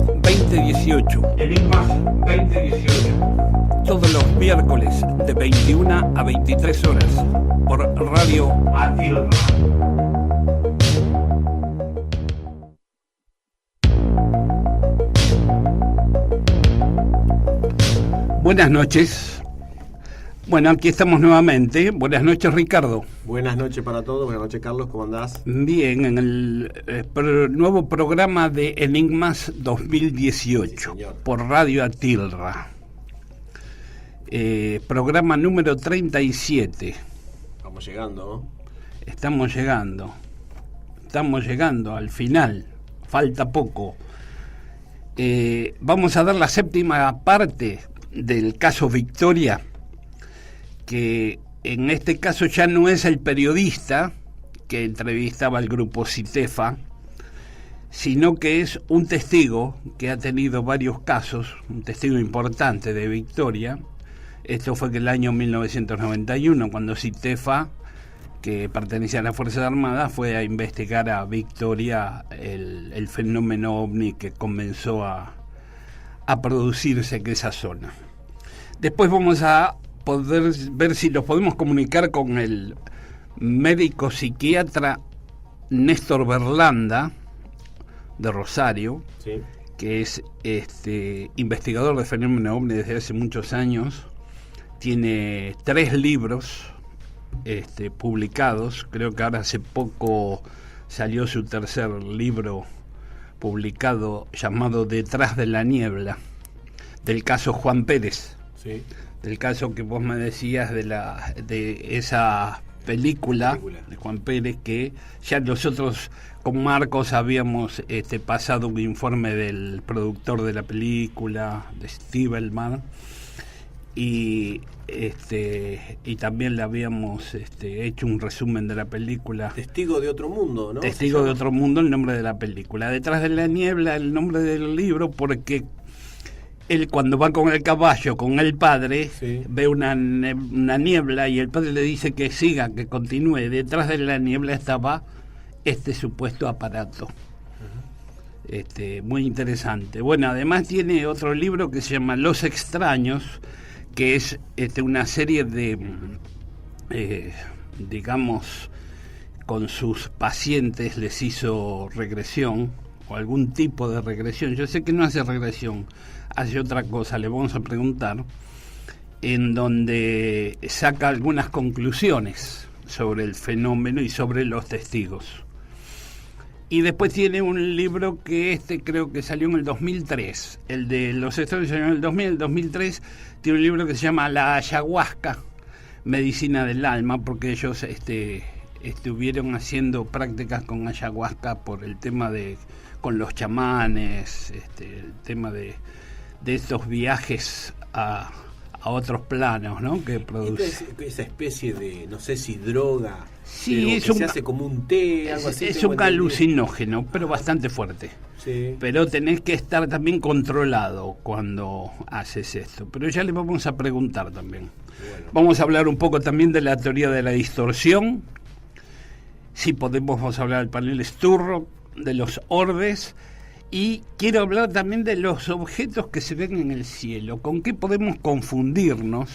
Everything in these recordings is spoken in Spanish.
2018. Enigmas 2018. Todos los miércoles de 21 a 23 horas por Radio Atilra. Buenas noches. Bueno, aquí estamos nuevamente. Buenas noches, Ricardo. Buenas noches para todos. Buenas noches, Carlos. ¿Cómo andás? Bien, en el nuevo programa de Enigmas 2018 Sí, por Radio Atilra. Programa número 37. Vamos llegando, ¿no? Estamos llegando al final. Falta poco. Vamos a dar la séptima parte del caso Victoria, que en este caso ya no es el periodista que entrevistaba al grupo Citefa, sino que es un testigo que ha tenido varios casos, un testigo importante de Victoria. Esto fue que el año 1991, cuando Citefa, que pertenecía a las Fuerzas Armadas, fue a investigar a Victoria el fenómeno ovni que comenzó a producirse en esa zona. Después vamos a poder ver si los podemos comunicar con el médico psiquiatra Néstor Berlanda de Rosario, Sí. que es investigador de fenómeno ovni desde hace muchos años. Tiene 3 libros publicados. Creo que ahora hace poco salió su tercer libro publicado, llamado Detrás de la niebla, del caso Juan Pérez. Sí. Del caso que vos me decías de esa película de Juan Pérez, que ya nosotros con Marcos habíamos pasado un informe del productor de la película, de Stivelman, y también le habíamos hecho un resumen de la película. Testigo de otro mundo, ¿no? Testigo de otro mundo, el nombre de la película. Detrás de la niebla, el nombre del libro, porque él, cuando va con el caballo, con el padre, Sí. ve una niebla y el padre le dice que siga, que continúe. Detrás de la niebla estaba este supuesto aparato. Muy interesante. Bueno, además tiene otro libro que se llama Los Extraños, que es una serie de, digamos, con sus pacientes les hizo regresión, o algún tipo de regresión. Yo sé que no hace regresión, hace otra cosa, le vamos a preguntar, en donde saca algunas conclusiones sobre el fenómeno y sobre los testigos. Y después tiene un libro que creo que salió en el 2003, el de Los Extraños salió en el 2000, el 2003 tiene un libro que se llama La Ayahuasca, Medicina del Alma, porque ellos estuvieron haciendo prácticas con ayahuasca por el tema con los chamanes, el tema de estos viajes a otros planos, ¿no? Que produce Esa especie de, no sé si droga, sí, pero se hace como un té, algo así. Es un alucinógeno, pero bastante fuerte. Sí. Pero tenés que estar también controlado cuando haces esto. Pero ya le vamos a preguntar también. Bueno. Vamos a hablar un poco también de la teoría de la distorsión. Si podemos, vamos a hablar del panel Sturrock, de los orbes. Y quiero hablar también de los objetos que se ven en el cielo. ¿Con qué podemos confundirnos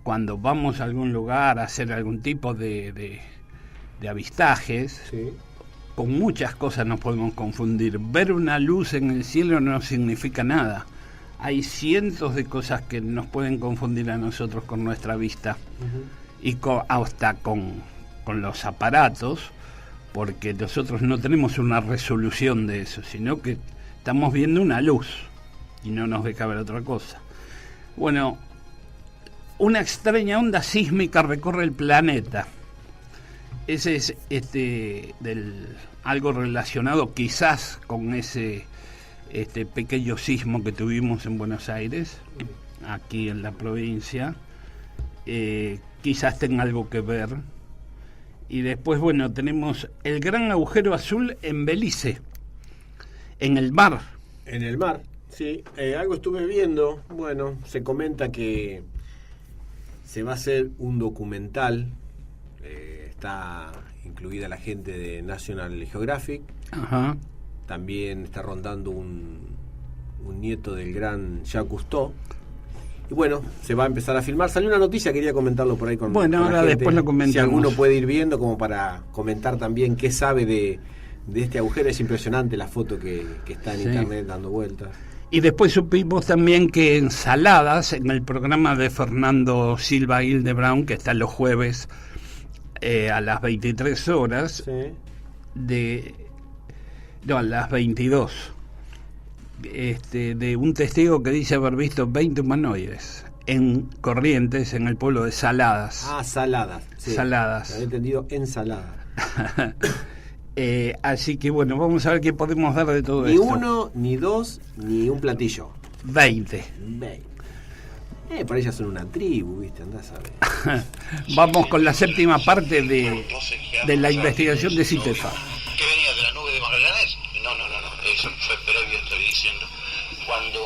cuando vamos a algún lugar a hacer algún tipo de avistajes? Sí. Con muchas cosas nos podemos confundir. Ver una luz en el cielo no significa nada. Hay cientos de cosas que nos pueden confundir a nosotros con nuestra vista. Uh-huh. Y hasta con los aparatos, porque nosotros no tenemos una resolución de eso, sino que estamos viendo una luz y no nos deja ver otra cosa. Bueno, una extraña onda sísmica recorre el planeta. Ese es algo relacionado quizás con ese pequeño sismo que tuvimos en Buenos Aires, aquí en la provincia. Quizás tenga algo que ver. Y después, bueno, tenemos el gran agujero azul en Belice, en el mar. En el mar, sí. Algo estuve viendo. Bueno, se comenta que se va a hacer un documental. Está incluida la gente de National Geographic. Ajá. también está rondando un nieto del gran Jacques Cousteau. Y bueno, se va a empezar a filmar. Salió una noticia, quería comentarlo por ahí con Bueno, con ahora la gente. después lo comentamos. Si alguno puede ir viendo, como para comentar también qué sabe de este agujero. Es impresionante la foto que está en Sí. internet dando vueltas. Y después supimos también que en Saladas, en el programa de Fernando Silva Hildebrand, que está los jueves a las 23 horas, Sí. a las 22, de un testigo que dice haber visto 20 humanoides en Corrientes, en el pueblo de Saladas. Ah, Saladas. Sí. Saladas. Había entendido ensalada. Así que bueno, vamos a ver qué podemos dar de todo Ni esto. uno, ni dos, ni un platillo. 20. Por ellas son una tribu, ¿viste? Andás a ver. Vamos con la séptima parte de la investigación de CITEFA. ¿Que venía de la nube de Magallanes? No, eso fue previo, estoy diciendo. Cuando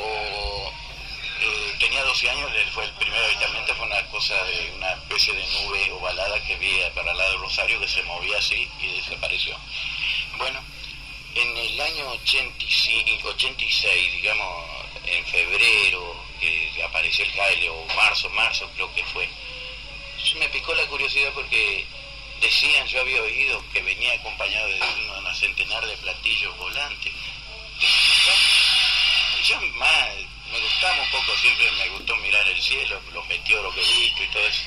tenía 12 años, fue el primer avistamiento, fue una cosa de una especie de nube ovalada que vi para el lado de Rosario, que se movía así y desapareció. Bueno, en el año 86, digamos, en febrero, que apareció el Jaile, o marzo creo que fue, me picó la curiosidad porque decían, yo había oído que venía acompañado de una centenar de platillos volantes. Yo más, me gustaba un poco, siempre me gustó mirar el cielo, los meteoros que he visto y todo eso.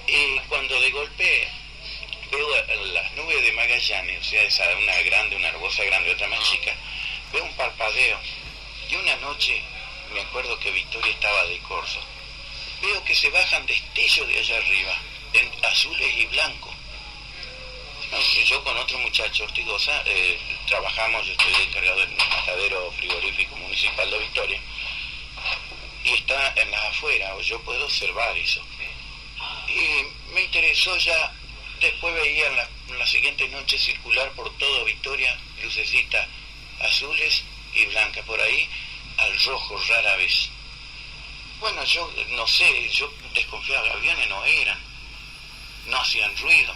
Y cuando de golpe veo las nubes de Magallanes, o sea, esa una grande, una herbosa grande, otra más chica, veo un parpadeo. Y una noche, me acuerdo que Victoria estaba de corso, veo que se bajan destellos de allá arriba, en azules y blancos. Yo con otro muchacho, Ortigosa, trabajamos, yo estoy encargado del matadero frigorífico municipal de Victoria, y está en las afueras, o yo puedo observar eso. Y me interesó ya, después veía en la siguiente noche circular por todo Victoria, lucecitas azules y blancas, por ahí al rojo rara vez. Bueno, yo no sé, yo desconfiaba, aviones no eran, no hacían ruido.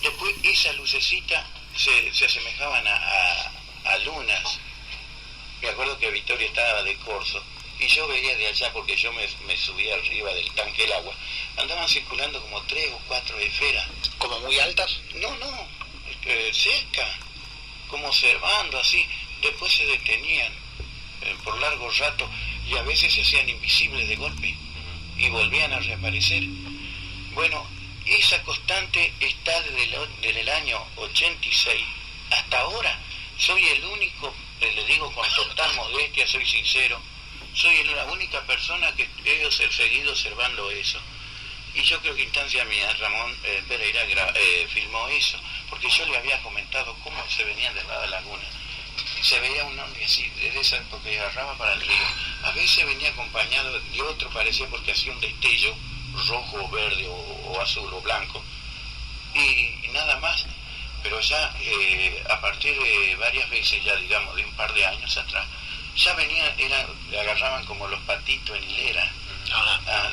Después esas lucecitas se asemejaban a lunas. Me acuerdo que Victoria estaba de corso y yo veía de allá, porque yo me subía arriba del tanque del agua, andaban circulando como 3 o 4 esferas. ¿Como muy altas? No, cerca, como observando así. Después se detenían por largo rato y a veces se hacían invisibles de golpe y volvían a reaparecer. Bueno, esa constante está desde el año 86 hasta ahora. Soy el único, le digo con total modestia, soy sincero, soy la única persona que he seguido observando eso. Y yo creo que instancia mía, Ramón Pereira filmó eso, porque yo le había comentado cómo se venían de la laguna. Se veía un hombre así, desde esa época que agarraba para el río. A veces venía acompañado de otro, parecía, porque hacía un destello rojo, verde o azul o blanco. Y nada más. Pero ya a partir de varias veces, ya digamos de un par de años atrás, ya venía, le agarraban como los patitos en hilera.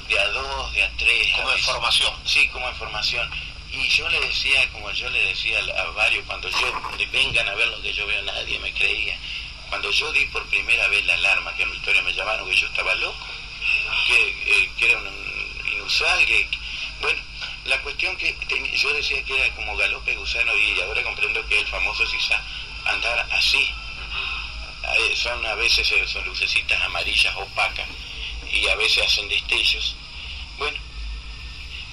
De a 2, de a 3. Como en formación. Sí, como en formación. Y yo le decía, como yo le decía a varios, cuando vengan a ver lo que yo veo, nadie me creía. Cuando yo di por primera vez la alarma, que en Victoria me llamaron que yo estaba loco, que era un inusual, bueno, la cuestión que yo decía que era como galope gusano, y ahora comprendo que el famoso sisá, andar así. Son a veces son lucecitas amarillas opacas y a veces hacen destellos. Bueno,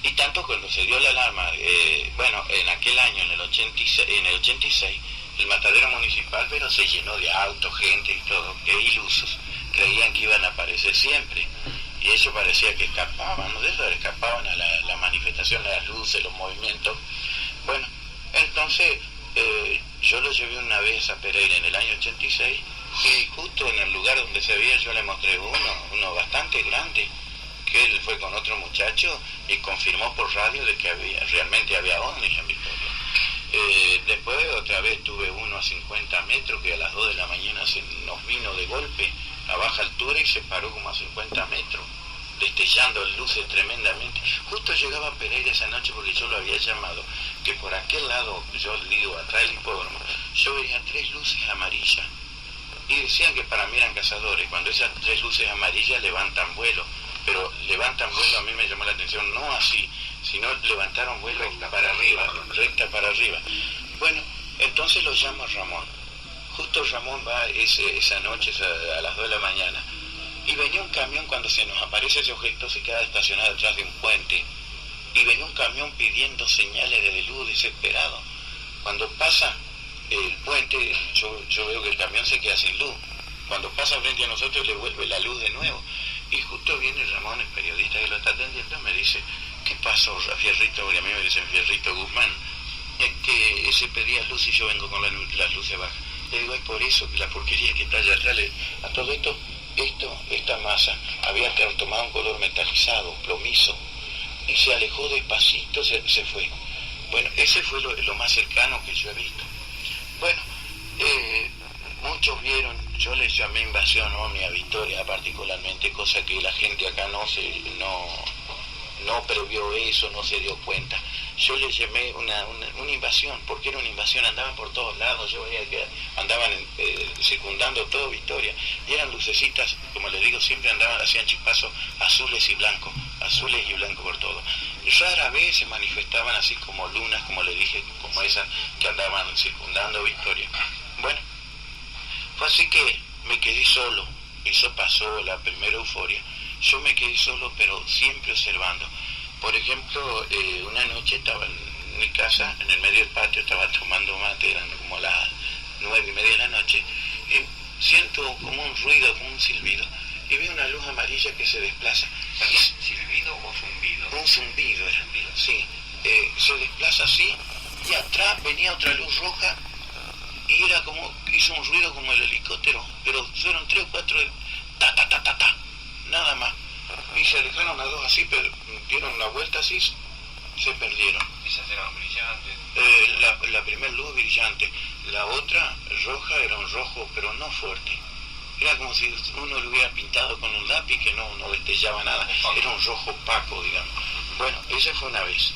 y tanto cuando se dio la alarma, en aquel año, en el 86, el matadero municipal, pero se llenó de autos, gente y todo, que ilusos, creían que iban a aparecer siempre. Y eso parecía que escapaban, ¿no? De eso escapaban a la manifestación, a las luces, los movimientos. Bueno, entonces yo lo llevé una vez a Pereira en el año 86, y justo en el lugar donde se veía yo le mostré uno bastante grande, que él fue con otro muchacho y confirmó por radio de que realmente había ovnis en Victoria. Después otra vez tuve uno a 50 metros que a las 2 de la mañana nos vino de golpe a baja altura y se paró como a 50 metros. destellando luces tremendamente. Justo llegaba Pereira esa noche porque yo lo había llamado, que por aquel lado, yo digo, atrás del hipódromo, yo veía 3 luces amarillas. Y decían que para mí eran cazadores. Cuando esas 3 luces amarillas levantan vuelo, pero levantan vuelo, a mí me llamó la atención, no así, sino levantaron vuelo para arriba, recta para arriba. Bueno, entonces lo llamo a Ramón. Justo Ramón va esa noche a las 2 de la mañana. Y venía un camión, cuando se nos aparece ese objeto, se queda estacionado atrás de un puente. Y venía un camión pidiendo señales de luz, desesperado. Cuando pasa el puente, yo veo que el camión se queda sin luz. Cuando pasa frente a nosotros le vuelve la luz de nuevo. Y justo viene Ramón, el periodista que lo está atendiendo, me dice, ¿qué pasó, Fierrito? Porque a mí me dicen Fierrito Guzmán. Es que ese pedía luz y yo vengo con las luces bajas. Le digo, es por eso que la porquería que está allá atrás, a todo esta masa había tomado un color metalizado, plomizo, y se alejó despacito, se fue. Bueno, ese fue lo más cercano que yo he visto. Bueno, muchos vieron, yo les llamé invasión ovni a Victoria particularmente, cosa que la gente acá no previó eso, no se dio cuenta. Yo les llamé una invasión, porque era una invasión, andaban por todos lados, yo veía que andaban circundando todo Victoria, y eran lucecitas, como les digo, siempre andaban, hacían chispazos azules y blancos por todo. Rara vez se manifestaban así como lunas, como le dije, como esas que andaban circundando Victoria. Bueno, fue así que me quedé solo, eso pasó la primera euforia, yo me quedé solo, pero siempre observando. Por ejemplo, una noche estaba en mi casa, en el medio del patio, estaba tomando mate, eran como las 9:30 de la noche, y siento como un ruido, como un silbido, y veo una luz amarilla que se desplaza. ¿Silbido o zumbido? Un zumbido era, sí. Se desplaza así, y atrás venía otra luz roja, y era como, hizo un ruido como el helicóptero, pero fueron 3 o 4, ta, nada más. Y se alejaron las dos así, pero dieron una vuelta así, se perdieron. ¿Esas eran brillantes? La primera luz brillante, la otra roja era un rojo, pero no fuerte. Era como si uno lo hubiera pintado con un lápiz que no destellaba nada, era un rojo opaco, digamos. Bueno, esa fue una vez.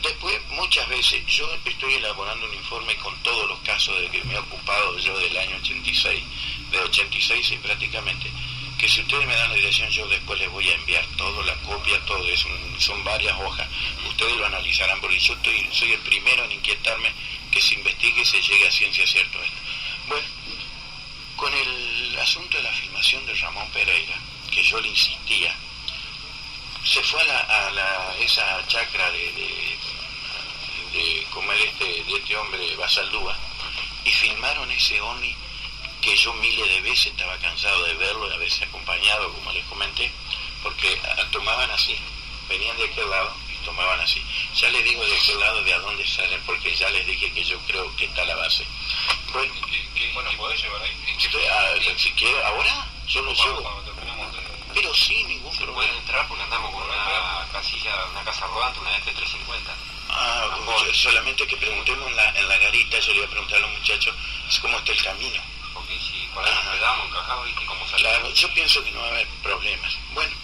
Después, muchas veces, yo estoy elaborando un informe con todos los casos de que me he ocupado yo del año 86, de 86 y prácticamente, que si ustedes me dan la dirección yo después les voy a enviar todo, la copia, todo eso, son varias hojas, ustedes lo analizarán, porque yo soy el primero en inquietarme que se investigue y se llegue a ciencia cierta esto. Bueno, con el asunto de la filmación de Ramón Pereira, que yo le insistía, se fue a esa chacra de este hombre Basaldúa, y filmaron ese ovni que yo miles de veces estaba cansado de verlo, de haberse acompañado, como les comenté, porque tomaban así, venían de aquel lado y tomaban así. Ya les digo de aquel lado de a dónde salen, porque ya les dije que yo creo que está la base. Bueno, ¿podés llevar ahí? Si quiere, ahora yo lo llevo. Cuando terminamos de... Pero sí, ningún problema. Pueden entrar porque andamos con una casilla, una casa rodante, una F350. Solamente que preguntemos en la garita, yo le voy a preguntar a los muchachos cómo está el camino. Porque si por ahí nos quedamos encajados, ¿viste cómo salimos? Claro, yo pienso que no va a haber problemas. Bueno,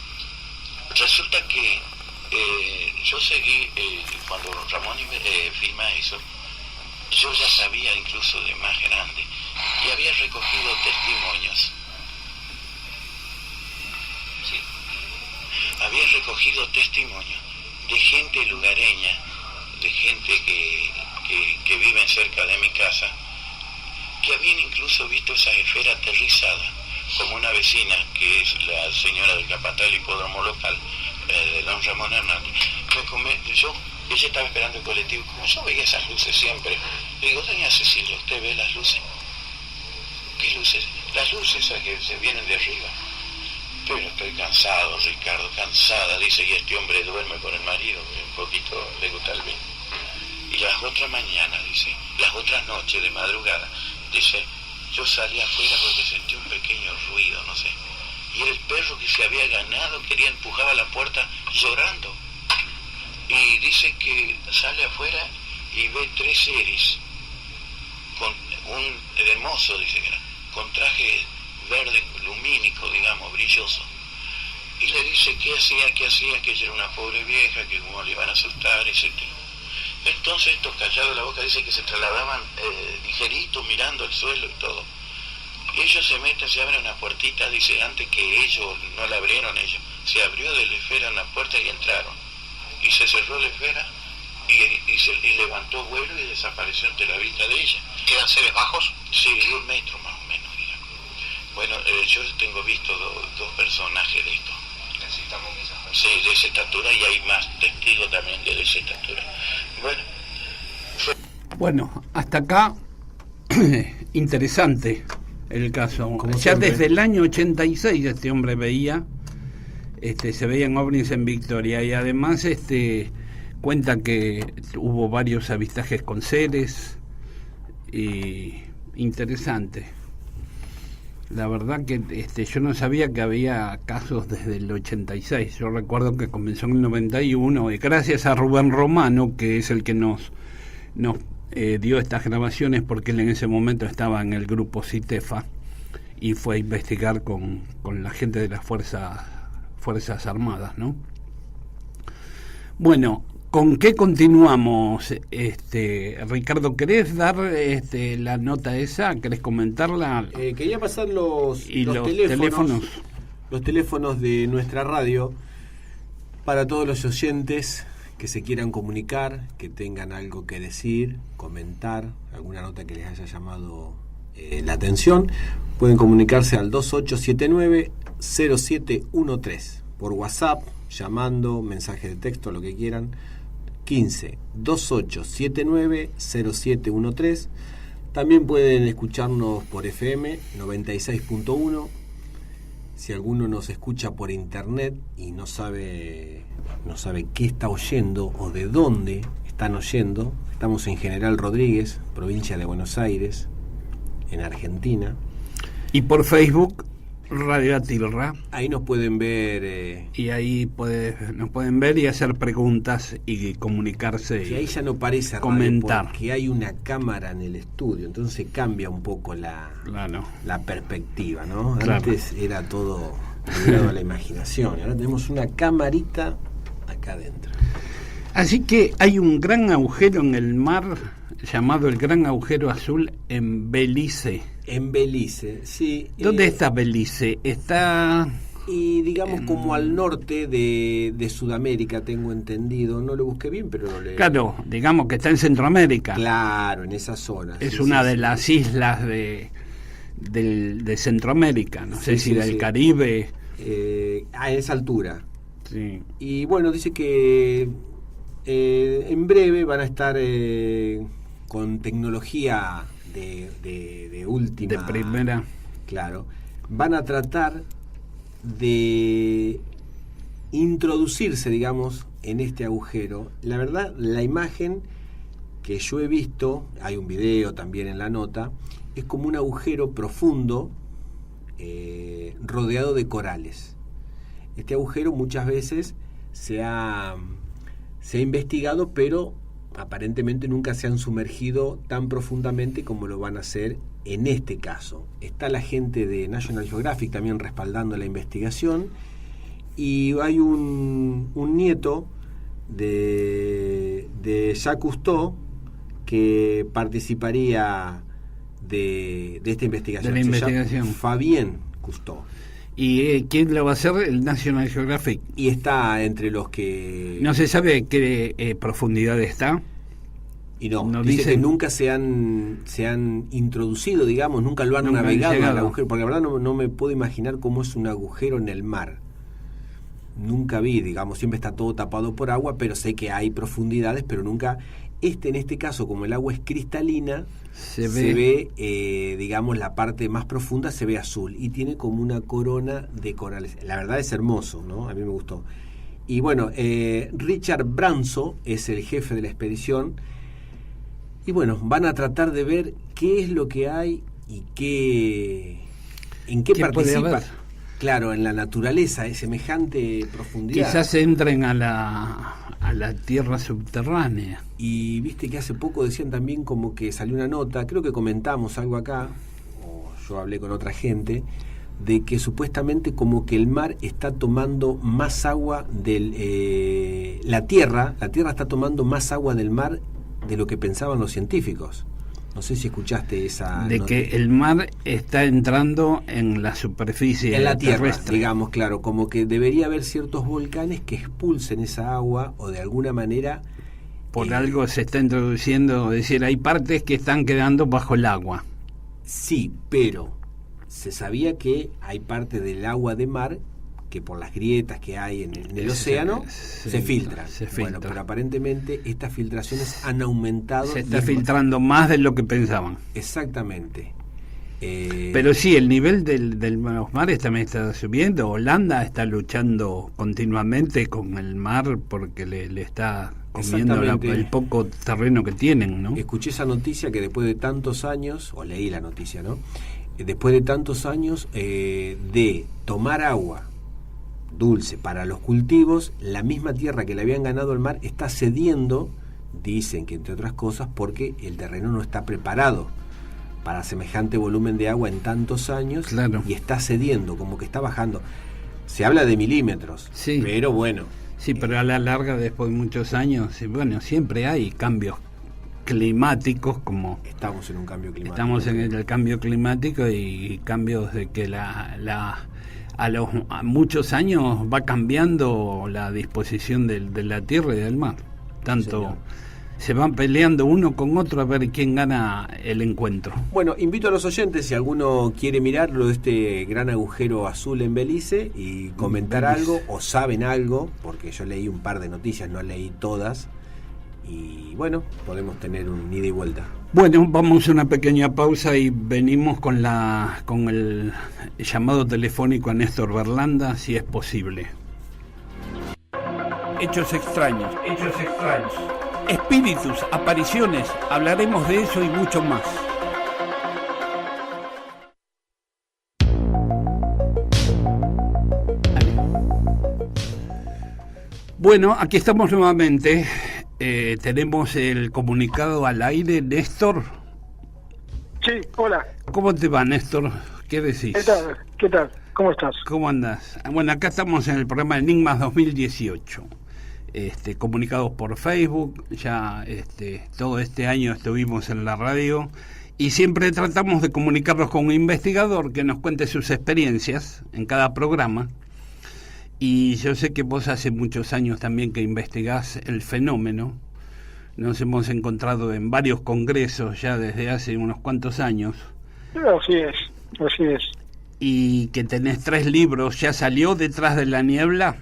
resulta que yo seguí, cuando Ramón filma eso, yo ya sabía incluso de más grande, y había recogido testimonios. Sí. Había recogido testimonios de gente lugareña, de gente que viven cerca de mi casa, que habían incluso visto esas esferas aterrizadas, como una vecina, que es la señora del capataz del hipódromo local, de don Ramón Hernández. Ella estaba esperando el colectivo, como yo veía esas luces siempre. Le digo, doña Cecilia, ¿usted ve las luces? ¿Qué luces? Las luces esas que se vienen de arriba. Pero estoy cansado, Ricardo, cansada, dice, y este hombre duerme con el marido, que un poquito le gusta el vino. Y las otras mañanas, dice, las otras noches de madrugada, dice, yo salí afuera porque sentí un pequeño ruido, no sé. Y era el perro que se había ganado, empujaba la puerta llorando. Y dice que sale afuera y ve 3 seres, con un hermoso, dice que era, con traje verde lumínico, digamos, brilloso. y le dice qué hacía, que ella era una pobre vieja, que cómo le iban a asustar, etc. Entonces estos callados de la boca dice que se trasladaban ligeritos mirando el suelo y todo. Y ellos se meten, se abren una puertita, dice, antes que ellos, no la abrieron ellos, se abrió de la esfera una puerta y entraron. Y se cerró la esfera y levantó vuelo y desapareció ante la vista de ella. ¿Quedan seres bajos? Sí, de 1 metro más o menos, digamos. Bueno, yo tengo visto dos personajes de esto. Necesitamos esas personas. Sí, de esa estatura, y hay más testigos también de esa estatura. Bueno, hasta acá interesante el caso. Como Ya siempre. desde el año 86 este hombre veía, se veían ovnis en Victoria, y además cuenta que hubo varios avistajes con seres, y interesante. La verdad que yo no sabía que había casos desde el 86. Yo recuerdo que comenzó en el 91, y gracias a Rubén Romano, que es el que nos dio estas grabaciones, porque él en ese momento estaba en el grupo CITEFA y fue a investigar con la gente de las Fuerzas Armadas, ¿no? Bueno, ¿con qué continuamos? Ricardo, ¿querés dar la nota esa? ¿Querés comentarla? Quería pasar los teléfonos. Los teléfonos de nuestra radio para todos los oyentes que se quieran comunicar, que tengan algo que decir, comentar, alguna nota que les haya llamado la atención. Pueden comunicarse al 2879-0713 por WhatsApp, llamando, mensaje de texto, lo que quieran. 15-2879-0713. También pueden escucharnos por FM 96.1. Si alguno nos escucha por internet y no sabe qué está oyendo o de dónde están oyendo, estamos en General Rodríguez, provincia de Buenos Aires, en Argentina. Y por Facebook, Radio Atilra. Ahí nos pueden ver. Y ahí nos pueden ver y hacer preguntas y comunicarse. Y ahí ya no parece radio, comentar. porque hay una cámara en el estudio, entonces cambia un poco la perspectiva, ¿no? Claro. Antes era todo ligado a la imaginación, y ahora tenemos una camarita acá adentro. Así que hay un gran agujero en el mar llamado el Gran Agujero Azul en Belice. En Belice, sí. ¿Dónde está Belice? Está... Y digamos como al norte de Sudamérica, tengo entendido. No lo busqué bien, pero no le... Claro, digamos que está en Centroamérica. Claro, en esa zona. Es sí, una sí, de sí. las islas de Centroamérica, no sé Sí, si sí, del sí. Caribe. A esa altura. Sí. Y bueno, dice que en breve van a estar con tecnología de última... De primera. Claro. Van a tratar de introducirse, digamos, en este agujero. La verdad, la imagen que yo he visto, hay un video también en la nota, es como un agujero profundo rodeado de corales. Este agujero muchas veces se ha investigado, pero aparentemente nunca se han sumergido tan profundamente como lo van a hacer en este caso. Está la gente de National Geographic también respaldando la investigación, y hay un nieto de Jacques Cousteau que participaría de esta investigación. De la Se investigación. llama Fabien Cousteau. ¿Y quién lo va a hacer? El National Geographic. Y está entre los que... No se sabe qué profundidad está. Y no dice dice que nunca se han introducido, digamos, nunca lo han Nunca han navegado llegado. al agujero, porque la verdad no me puedo imaginar cómo es un agujero en el mar. Nunca vi, digamos, siempre está todo tapado por agua, pero sé que hay profundidades, pero nunca... en este caso, como el agua es cristalina, se ve digamos, la parte más profunda se ve azul, y tiene como una corona de corales. La verdad es hermoso, ¿no? A mí me gustó. Y bueno, Richard Branson es el jefe de la expedición. Y bueno, van a tratar de ver qué es lo que hay y en qué puede participa. haber? Claro, en la naturaleza, es semejante profundidad. Quizás entren a la tierra subterránea. Y viste que hace poco decían también como que salió una nota, creo que comentamos algo acá, o yo hablé con otra gente, de que supuestamente como que el mar está tomando más agua la tierra está tomando más agua del mar de lo que pensaban los científicos. No sé si escuchaste esa de noticia. Que el mar está entrando en la superficie en la tierra, terrestre. digamos, claro, como que debería haber ciertos volcanes que expulsen esa agua o de alguna manera Por algo se está introduciendo, es decir, hay partes que están quedando bajo el agua. Sí, pero se sabía que hay parte del agua de mar que por las grietas que hay en el océano se filtran. Bueno, pero aparentemente estas filtraciones han aumentado. Se está filtrando más de lo que pensaban. Exactamente. Pero sí, el nivel de los mares también está subiendo. Holanda está luchando continuamente con el mar porque le está comiendo el poco terreno que tienen, ¿no? Escuché esa noticia que después de tantos años, o leí la noticia, ¿no? Después de tantos años de tomar agua dulce para los cultivos, la misma tierra que le habían ganado al mar está cediendo, dicen que entre otras cosas, porque el terreno no está preparado para semejante volumen de agua en tantos años. Claro. Y está cediendo, como que está bajando. Se habla de milímetros, sí, pero bueno. Sí, pero a la larga, después de muchos años, bueno, siempre hay cambios climáticos, como estamos en un cambio climático. Estamos en el cambio climático y cambios de que a muchos años va cambiando la disposición de la tierra y del mar. Tanto se van peleando uno con otro a ver quién gana el encuentro. Bueno, invito a los oyentes, si alguno quiere mirarlo, de este gran agujero azul en Belice, y comentar algo, o saben algo, porque yo leí un par de noticias, no leí todas, y bueno, podemos tener un ida y vuelta. Bueno, vamos a una pequeña pausa y venimos con el llamado telefónico a Néstor Berlanda, si es posible. Hechos extraños. Espíritus, apariciones, hablaremos de eso y mucho más. Bueno, aquí estamos nuevamente. Tenemos el comunicado al aire. Néstor. Sí, hola. ¿Cómo te va, Néstor? ¿Qué decís? ¿Qué tal? ¿Cómo estás? ¿Cómo andás? Bueno, acá estamos en el programa Enigmas 2018. Comunicados por Facebook, ya todo este año estuvimos en la radio y siempre tratamos de comunicarnos con un investigador que nos cuente sus experiencias en cada programa. Y yo sé que vos hace muchos años también que investigás el fenómeno. Nos hemos encontrado en varios congresos ya desde hace unos cuantos años. Así es. Y que tenés 3 libros. ¿Ya salió Detrás de la Niebla?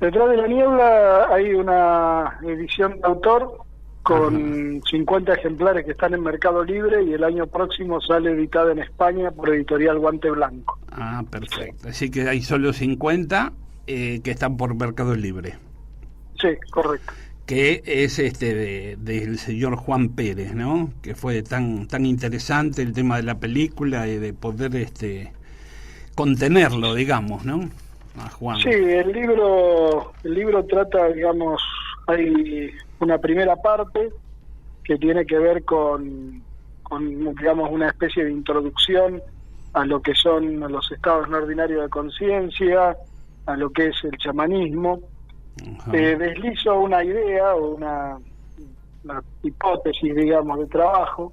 Detrás de la Niebla hay una edición de autor con 50 ejemplares que están en Mercado Libre, y el año próximo sale editada en España por Editorial Guante Blanco. Ah, perfecto. Así que hay solo 50 que están por Mercado Libre. Sí, correcto. Que es del señor Juan Pérez, ¿no? Que fue tan interesante el tema de la película y de poder contenerlo, digamos, ¿no? A Juan. Sí, el libro trata, digamos, hay una primera parte que tiene que ver con digamos, una especie de introducción a lo que son los estados no ordinarios de conciencia, a lo que es el chamanismo. Deslizo una idea o una hipótesis, digamos, de trabajo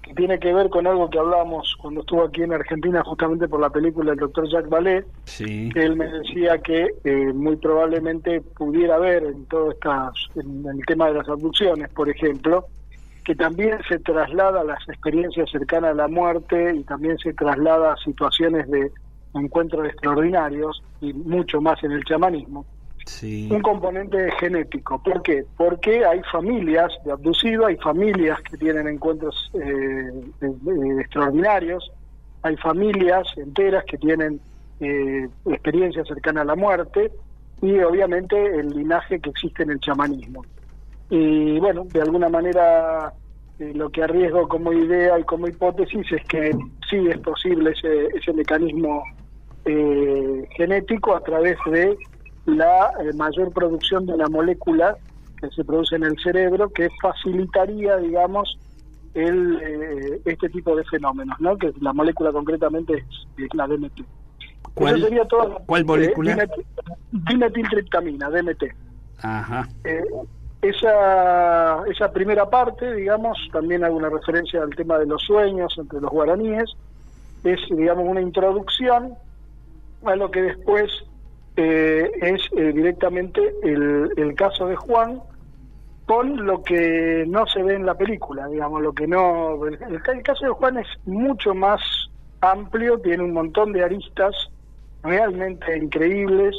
que tiene que ver con algo que hablábamos cuando estuvo aquí en Argentina, justamente por la película del doctor Jacques Vallée. Sí. Que él me decía que muy probablemente pudiera haber en el tema de las abducciones, por ejemplo, que también se traslada a las experiencias cercanas a la muerte y también se traslada a situaciones de encuentros extraordinarios y mucho más en el chamanismo. Sí. Un componente genético. ¿Por qué? Porque hay familias de abducidos, hay familias que tienen encuentros extraordinarios, hay familias enteras que tienen experiencias cercanas a la muerte, y obviamente el linaje que existe en el chamanismo. Y bueno, de alguna manera lo que arriesgo como idea y como hipótesis es que sí es posible ese mecanismo genético a través de la mayor producción de una molécula que se produce en el cerebro, que facilitaría, digamos, este tipo de fenómenos, ¿no? Que la molécula concretamente es la DMT. ¿Cuál, Eso sería todo, ¿cuál molécula? Dimetiltriptamina, DMT. Ajá. Esa primera parte, digamos, también hago una referencia al tema de los sueños entre los guaraníes, es, digamos, una introducción a lo que después es directamente el caso de Juan, con lo que no se ve en la película, digamos, lo que no... El caso de Juan es mucho más amplio, tiene un montón de aristas realmente increíbles,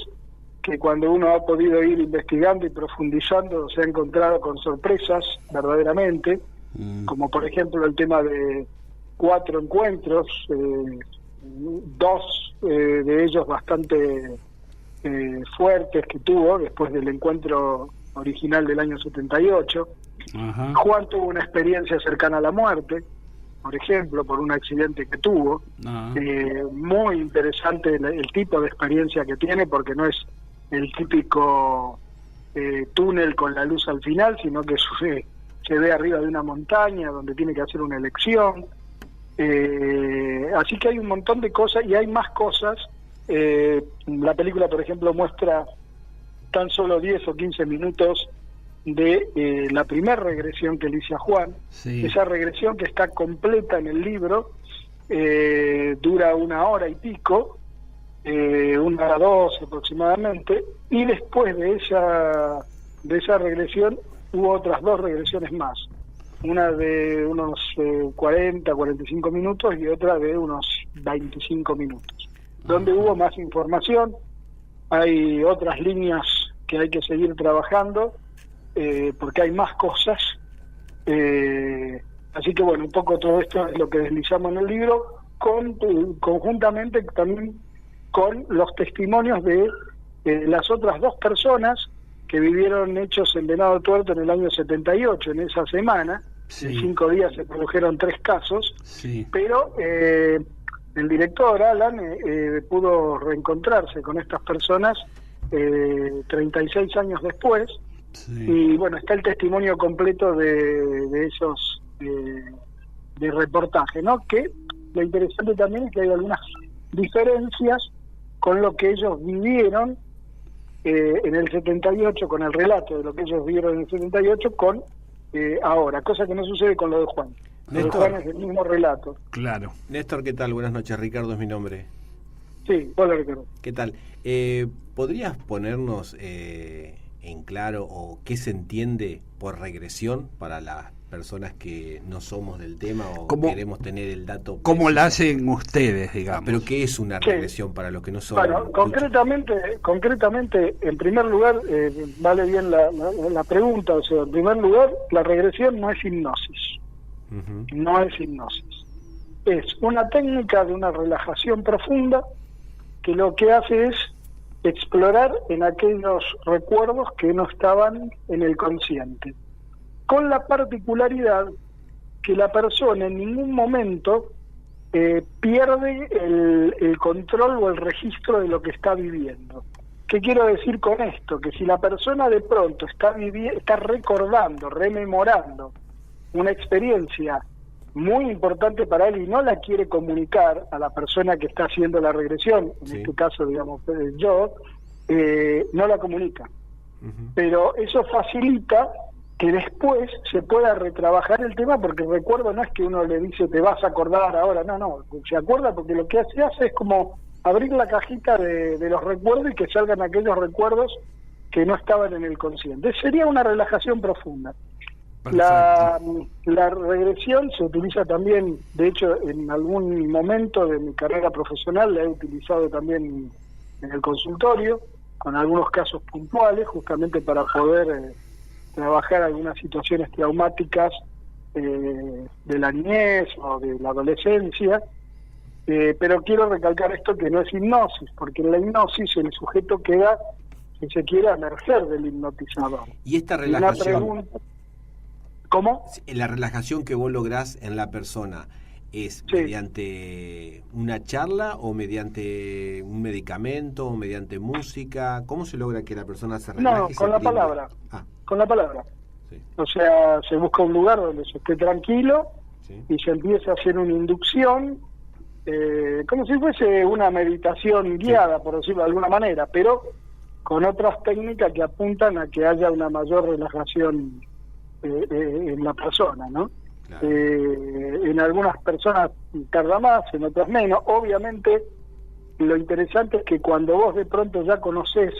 que cuando uno ha podido ir investigando y profundizando se ha encontrado con sorpresas verdaderamente, como por ejemplo el tema de 4 encuentros, 2 de ellos bastante fuertes que tuvo después del encuentro original del año 78. Ajá. Juan tuvo una experiencia cercana a la muerte, por ejemplo, por un accidente que tuvo. Muy interesante el tipo de experiencia que tiene, porque no es el típico túnel con la luz al final, sino que se ve arriba de una montaña donde tiene que hacer una elección. Así que hay un montón de cosas, y hay más cosas. La película, por ejemplo, muestra tan solo 10 o 15 minutos de la primera regresión que le hice a Juan. Sí. Esa regresión, que está completa en el libro, dura 1 hora y pico, 1:12 aproximadamente, y después de esa regresión hubo otras 2 regresiones más, una de unos 40-45 minutos y otra de unos 25 minutos, donde hubo más información. Hay otras líneas que hay que seguir trabajando, porque hay más cosas, así que bueno, un poco todo esto es lo que deslizamos en el libro, conjuntamente también con los testimonios de las otras 2 personas que vivieron hechos en Venado Tuerto en el año 78, en esa semana. Sí. En 5 días se produjeron 3 casos, Sí. pero el director, Alan, pudo reencontrarse con estas personas 36 años después. Sí. Y bueno, está el testimonio completo de esos de reportaje, ¿no? Que lo interesante también es que hay algunas diferencias con lo que ellos vivieron en el 78, con el relato de lo que ellos vivieron en el 78 con ahora, cosa que no sucede con lo de Juan. Lo de Juan es el mismo relato. Claro. Néstor, ¿qué tal? Buenas noches, Ricardo es mi nombre. Sí, hola Ricardo. ¿Qué tal? ¿Podrías ponernos en claro o qué se entiende por regresión para las personas que no somos del tema o queremos tener el dato? ¿Cómo la hacen ustedes, digamos? Pero ¿qué es una regresión para los que no son? Bueno, concretamente, en primer lugar, vale bien la pregunta. O sea, en primer lugar, la regresión no es hipnosis. Uh-huh. No es hipnosis. Es una técnica de una relajación profunda que lo que hace es explorar en aquellos recuerdos que no estaban en el consciente, con la particularidad que la persona en ningún momento pierde el control o el registro de lo que está viviendo. ¿Qué quiero decir con esto? Que si la persona de pronto está recordando, rememorando una experiencia muy importante para él y no la quiere comunicar a la persona que está haciendo la regresión, en este caso, digamos, yo, no la comunica. Uh-huh. Pero eso facilita que después se pueda retrabajar el tema, porque el recuerdo no es que uno le dice te vas a acordar ahora, no, se acuerda porque lo que se hace es como abrir la cajita de los recuerdos y que salgan aquellos recuerdos que no estaban en el consciente. Sería una relajación profunda. La regresión se utiliza también, de hecho, en algún momento de mi carrera profesional la he utilizado también en el consultorio, con algunos casos puntuales, justamente para poder trabajar algunas situaciones traumáticas de la niñez o de la adolescencia, pero quiero recalcar esto, que no es hipnosis, porque en la hipnosis el sujeto queda, si se quiere, a merced del hipnotizador. Y esta relajación... ¿Cómo? La relajación que vos lográs en la persona, ¿es mediante una charla o mediante un medicamento o mediante música? ¿Cómo se logra que la persona se relaje? No, con la palabra. Con la palabra. Sí. O sea, se busca un lugar donde se esté tranquilo Sí. y se empieza a hacer una inducción, como si fuese una meditación guiada, por decirlo de alguna manera, pero con otras técnicas que apuntan a que haya una mayor relajación en la persona, ¿no? Claro. En algunas personas tarda más, en otras menos. Obviamente, lo interesante es que cuando vos de pronto ya conocés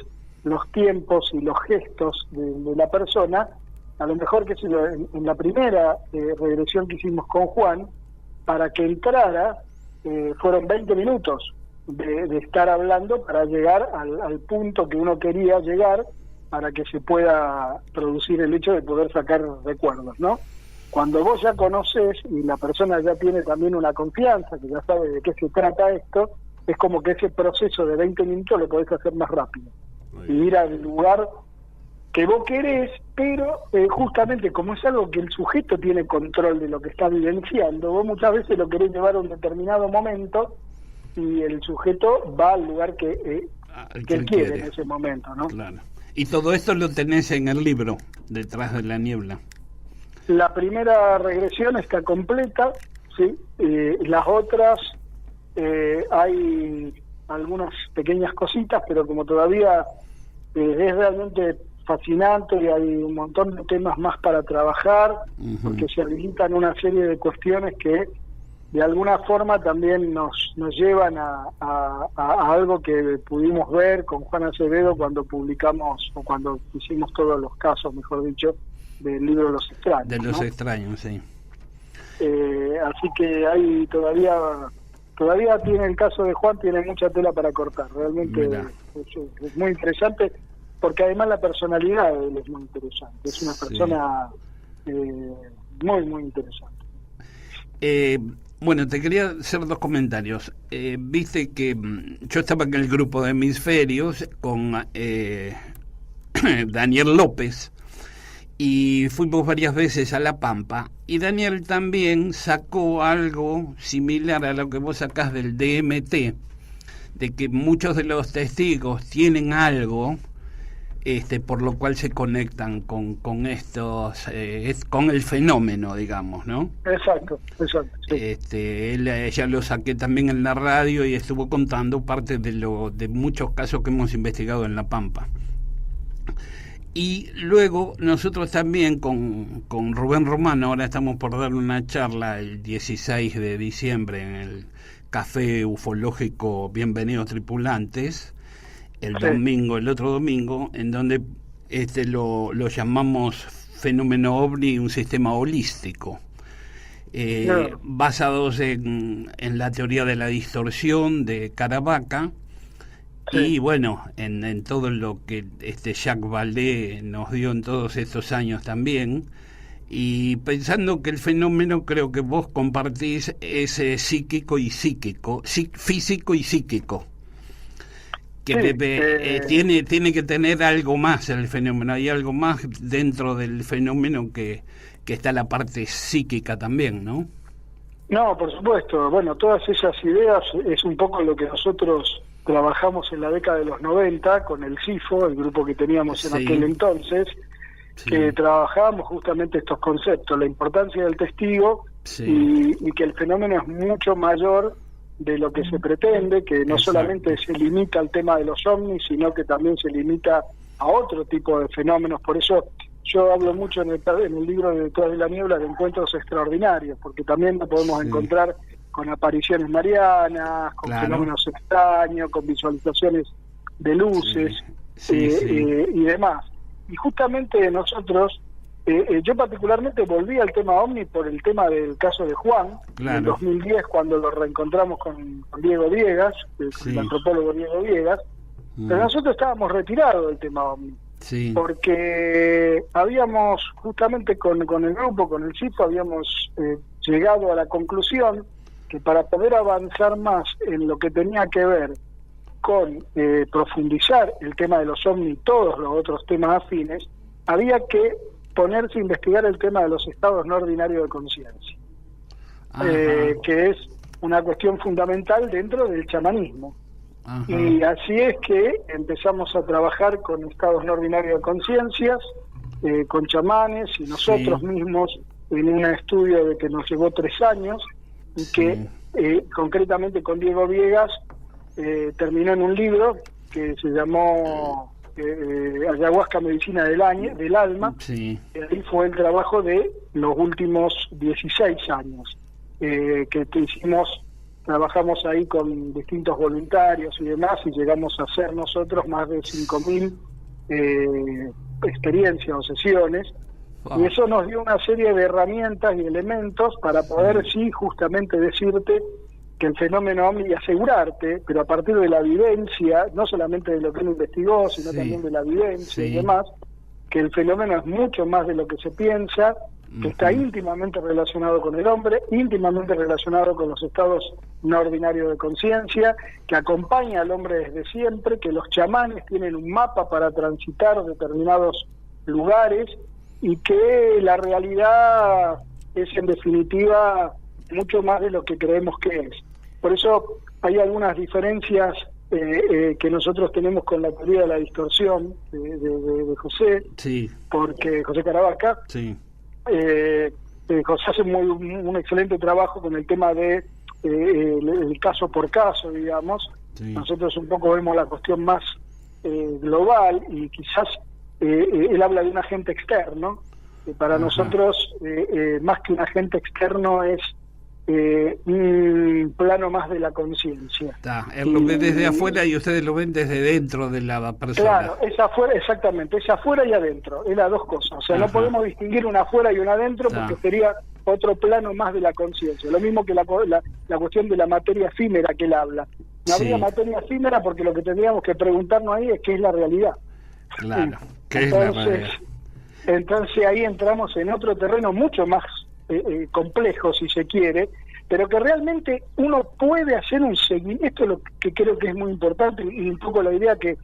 los tiempos y los gestos de la persona, a lo mejor que en la primera regresión que hicimos con Juan, para que entrara, fueron 20 minutos de estar hablando para llegar al punto que uno quería llegar, para que se pueda producir el hecho de poder sacar recuerdos, ¿no? Cuando vos ya conoces y la persona ya tiene también una confianza, que ya sabe de qué se trata esto, es como que ese proceso de 20 minutos lo podés hacer más rápido y ir al lugar que vos querés, pero justamente como es algo que el sujeto tiene control de lo que está vivenciando, vos muchas veces lo querés llevar a un determinado momento y el sujeto va al lugar que él quiere en ese momento, ¿no? Claro. Y todo esto lo tenés en el libro, Detrás de la Niebla. La primera regresión está completa, ¿sí? Las otras hay algunas pequeñas cositas, pero como todavía es realmente fascinante y hay un montón de temas más para trabajar, porque se habilitan una serie de cuestiones que de alguna forma también nos llevan a algo que pudimos ver con Juan Acevedo cuando publicamos, o cuando hicimos todos los casos, mejor dicho, del libro de los extraños. De los ¿no? extraños, sí. Así que hay todavía tiene el caso de Juan, tiene mucha tela para cortar, realmente es muy interesante, porque además la personalidad de él es muy interesante, es una persona muy, muy interesante. Bueno, te quería hacer dos comentarios. Viste que yo estaba en el grupo de Hemisferios con Daniel López y fuimos varias veces a La Pampa, y Daniel también sacó algo similar a lo que vos sacás del DMT, de que muchos de los testigos tienen algo por lo cual se conectan con estos, con el fenómeno, digamos, ¿no? Exacto, sí. Él ya lo saqué también en la radio y estuvo contando parte de muchos casos que hemos investigado en La Pampa. Y luego nosotros también con Rubén Romano, ahora estamos por dar una charla el 16 de diciembre en el Café Ufológico Bienvenidos Tripulantes, el otro domingo, en donde lo llamamos fenómeno OVNI, un sistema holístico, basados en la teoría de la distorsión de Caravaca, y bueno, en todo lo que Jacques Vallée nos dio en todos estos años también, y pensando que el fenómeno, creo que vos compartís, es psíquico y psíquico, físico y psíquico, que tiene que tener algo más el fenómeno, hay algo más dentro del fenómeno que está la parte psíquica también, ¿no? No, por supuesto. Bueno, todas esas ideas es un poco lo que nosotros trabajamos en la década de los 90 con el CIFO, el grupo que teníamos en aquel entonces, que trabajábamos justamente estos conceptos, la importancia del testigo y que el fenómeno es mucho mayor de lo que se pretende, que no solamente se limita al tema de los ovnis, sino que también se limita a otro tipo de fenómenos. Por eso yo hablo mucho en el libro de Detrás de la Niebla de encuentros extraordinarios, porque también lo podemos encontrar con apariciones marianas, con fenómenos extraños, con visualizaciones de luces y demás. Y justamente nosotros, yo particularmente volví al tema OVNI por el tema del caso de Juan, en 2010, cuando lo reencontramos con Diego Viegas, el antropólogo Diego Viegas, pero nosotros estábamos retirados del tema OVNI. Porque habíamos, justamente con el grupo, con el CIFO, habíamos llegado a la conclusión que para poder avanzar más en lo que tenía que ver con profundizar el tema de los ovnis y todos los otros temas afines, había que ponerse a investigar el tema de los estados no ordinarios de conciencia, que es una cuestión fundamental dentro del chamanismo. Y así es que empezamos a trabajar con estados no ordinarios de conciencias, con chamanes, y nosotros mismos en un estudio de que nos llevó 3 años y que concretamente con Diego Viegas terminó en un libro que se llamó Ayahuasca Medicina del Alma. Sí. Ahí fue el trabajo de los últimos 16 años que trabajamos ahí con distintos voluntarios y demás, y llegamos a hacer nosotros más de 5.000 experiencias o sesiones. Y eso nos dio una serie de herramientas y elementos para poder, sí, justamente decirte que el fenómeno, y asegurarte, pero a partir de la vivencia, no solamente de lo que él investigó, sino también de la vivencia y demás, que el fenómeno es mucho más de lo que se piensa, que está íntimamente relacionado con el hombre, íntimamente relacionado con los estados no ordinarios de conciencia, que acompaña al hombre desde siempre, que los chamanes tienen un mapa para transitar determinados lugares, y que la realidad es en definitiva mucho más de lo que creemos que es. Por eso hay algunas diferencias que nosotros tenemos con la teoría de la distorsión de José, porque José Caravaca, José hace un excelente trabajo con el tema de el caso por caso, digamos. Nosotros un poco vemos la cuestión más global, y quizás él habla de un agente externo. Para nosotros, más que un agente externo, es un plano más de la conciencia. Él lo ve desde afuera y ustedes lo ven desde dentro de la persona. Claro, es afuera, exactamente, es afuera y adentro, es las dos cosas. O sea, no podemos distinguir una afuera y una adentro, porque sería otro plano más de la conciencia. Lo mismo que la cuestión de la materia efímera que él habla. No habría materia efímera, porque lo que tendríamos que preguntarnos ahí es qué es la realidad. Claro, ¿qué es la realidad? Entonces ahí entramos en otro terreno mucho más complejo, si se quiere, pero que realmente uno puede hacer un seguimiento. Esto es lo que creo que es muy importante, y un poco la idea que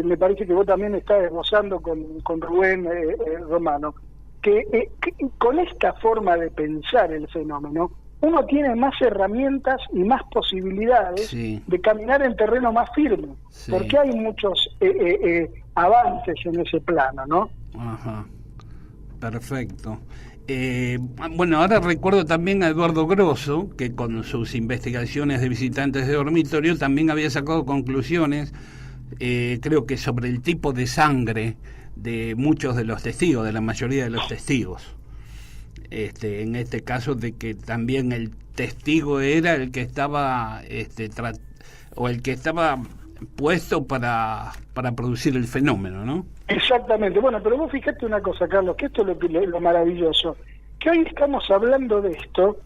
me parece que vos también estás esbozando con Rubén Romano, que con esta forma de pensar el fenómeno, uno tiene más herramientas y más posibilidades de caminar en terreno más firme, porque hay muchos avances en ese plano, ¿no? Ajá, perfecto. Bueno, ahora recuerdo también a Eduardo Grosso, que con sus investigaciones de visitantes de dormitorio también había sacado conclusiones, creo que sobre el tipo de sangre de muchos de los testigos, de la mayoría de los testigos. En este caso, de que también el testigo era el que estaba o el que estaba puesto para producir el fenómeno, ¿no? Exactamente. Bueno, pero vos fíjate una cosa, Carlos, que esto es lo maravilloso, que hoy estamos hablando de esto,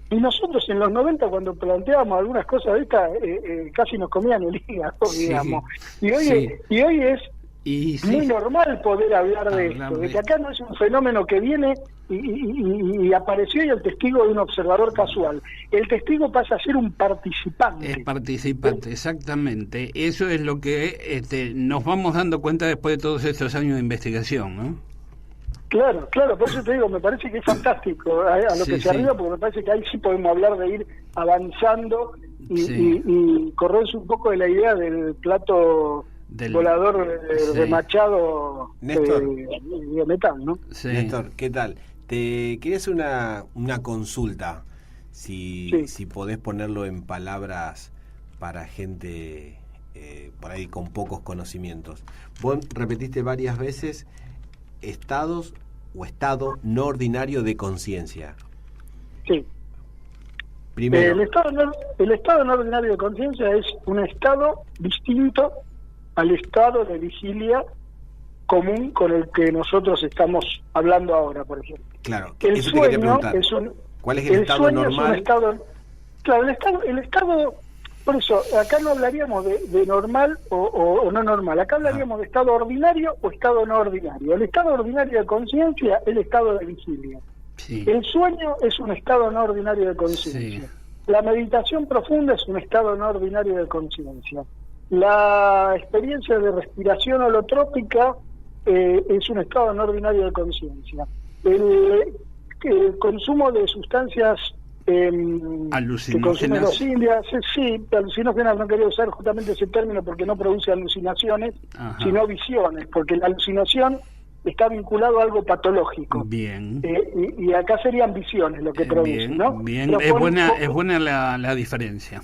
y nosotros en los 90, cuando planteábamos algunas cosas de estas, casi nos comían el hígado, digamos. Y hoy es muy normal poder hablar de esto, de que acá no es un fenómeno que viene y apareció y el testigo es un observador casual. El testigo pasa a ser un participante. Es participante, exactamente. Eso es lo que nos vamos dando cuenta después de todos estos años de investigación, ¿no? Claro, por eso te digo, me parece que es fantástico a lo que se arriba, porque me parece que ahí sí podemos hablar de ir avanzando y correrse un poco de la idea del plato volador de Machado de metal, ¿no? Néstor, ¿qué tal? Te quería hacer una consulta, si podés ponerlo en palabras para gente por ahí con pocos conocimientos. Vos repetiste varias veces estados o estado no ordinario de conciencia. Sí. Primero, el estado no ordinario de conciencia es un estado distinto al estado de vigilia común con el que nosotros estamos hablando ahora, por ejemplo. Claro, el eso sueño te quería preguntar. ¿Cuál es el estado normal? Claro, el estado, por eso, acá no hablaríamos de normal o no normal, acá hablaríamos de estado ordinario o estado no ordinario. El estado ordinario de conciencia es el estado de vigilia. Sí. El sueño es un estado no ordinario de conciencia. Sí. La meditación profunda es un estado no ordinario de conciencia. La experiencia de respiración holotrópica es un estado no ordinario de conciencia. El consumo de sustancias que consumen los indios, alucinógenas, no quería usar justamente ese término porque no produce alucinaciones, sino visiones, porque la alucinación está vinculado a algo patológico. Bien. Y acá serían visiones lo que produce, Bien, ¿no? bien. Pero Es buena la diferencia.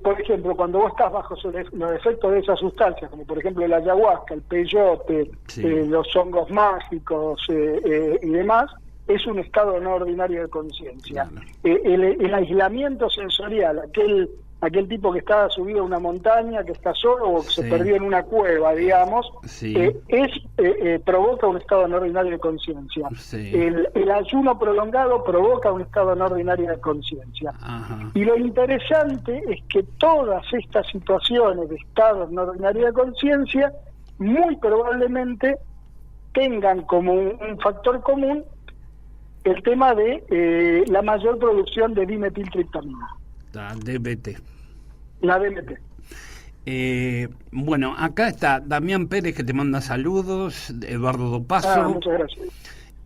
Por ejemplo, cuando vos estás bajo los efectos de esas sustancias, como por ejemplo la ayahuasca, el peyote, Sí. los hongos mágicos y demás, es un estado no ordinario de conciencia. Claro. El aislamiento sensorial, aquel tipo que está subido a una montaña, que está solo o que Sí. se perdió en una cueva, digamos, Sí. provoca un estado no ordinario de conciencia. Sí. El ayuno prolongado provoca un estado no ordinario de conciencia. Ajá. Y lo interesante es que todas estas situaciones de estado no ordinario de conciencia muy probablemente tengan como un factor común el tema de la mayor producción de dimetiltriptamina, La DBT. la DMT. Bueno, acá está Damián Pérez, que te manda saludos, Eduardo Dopazo, Muchas gracias.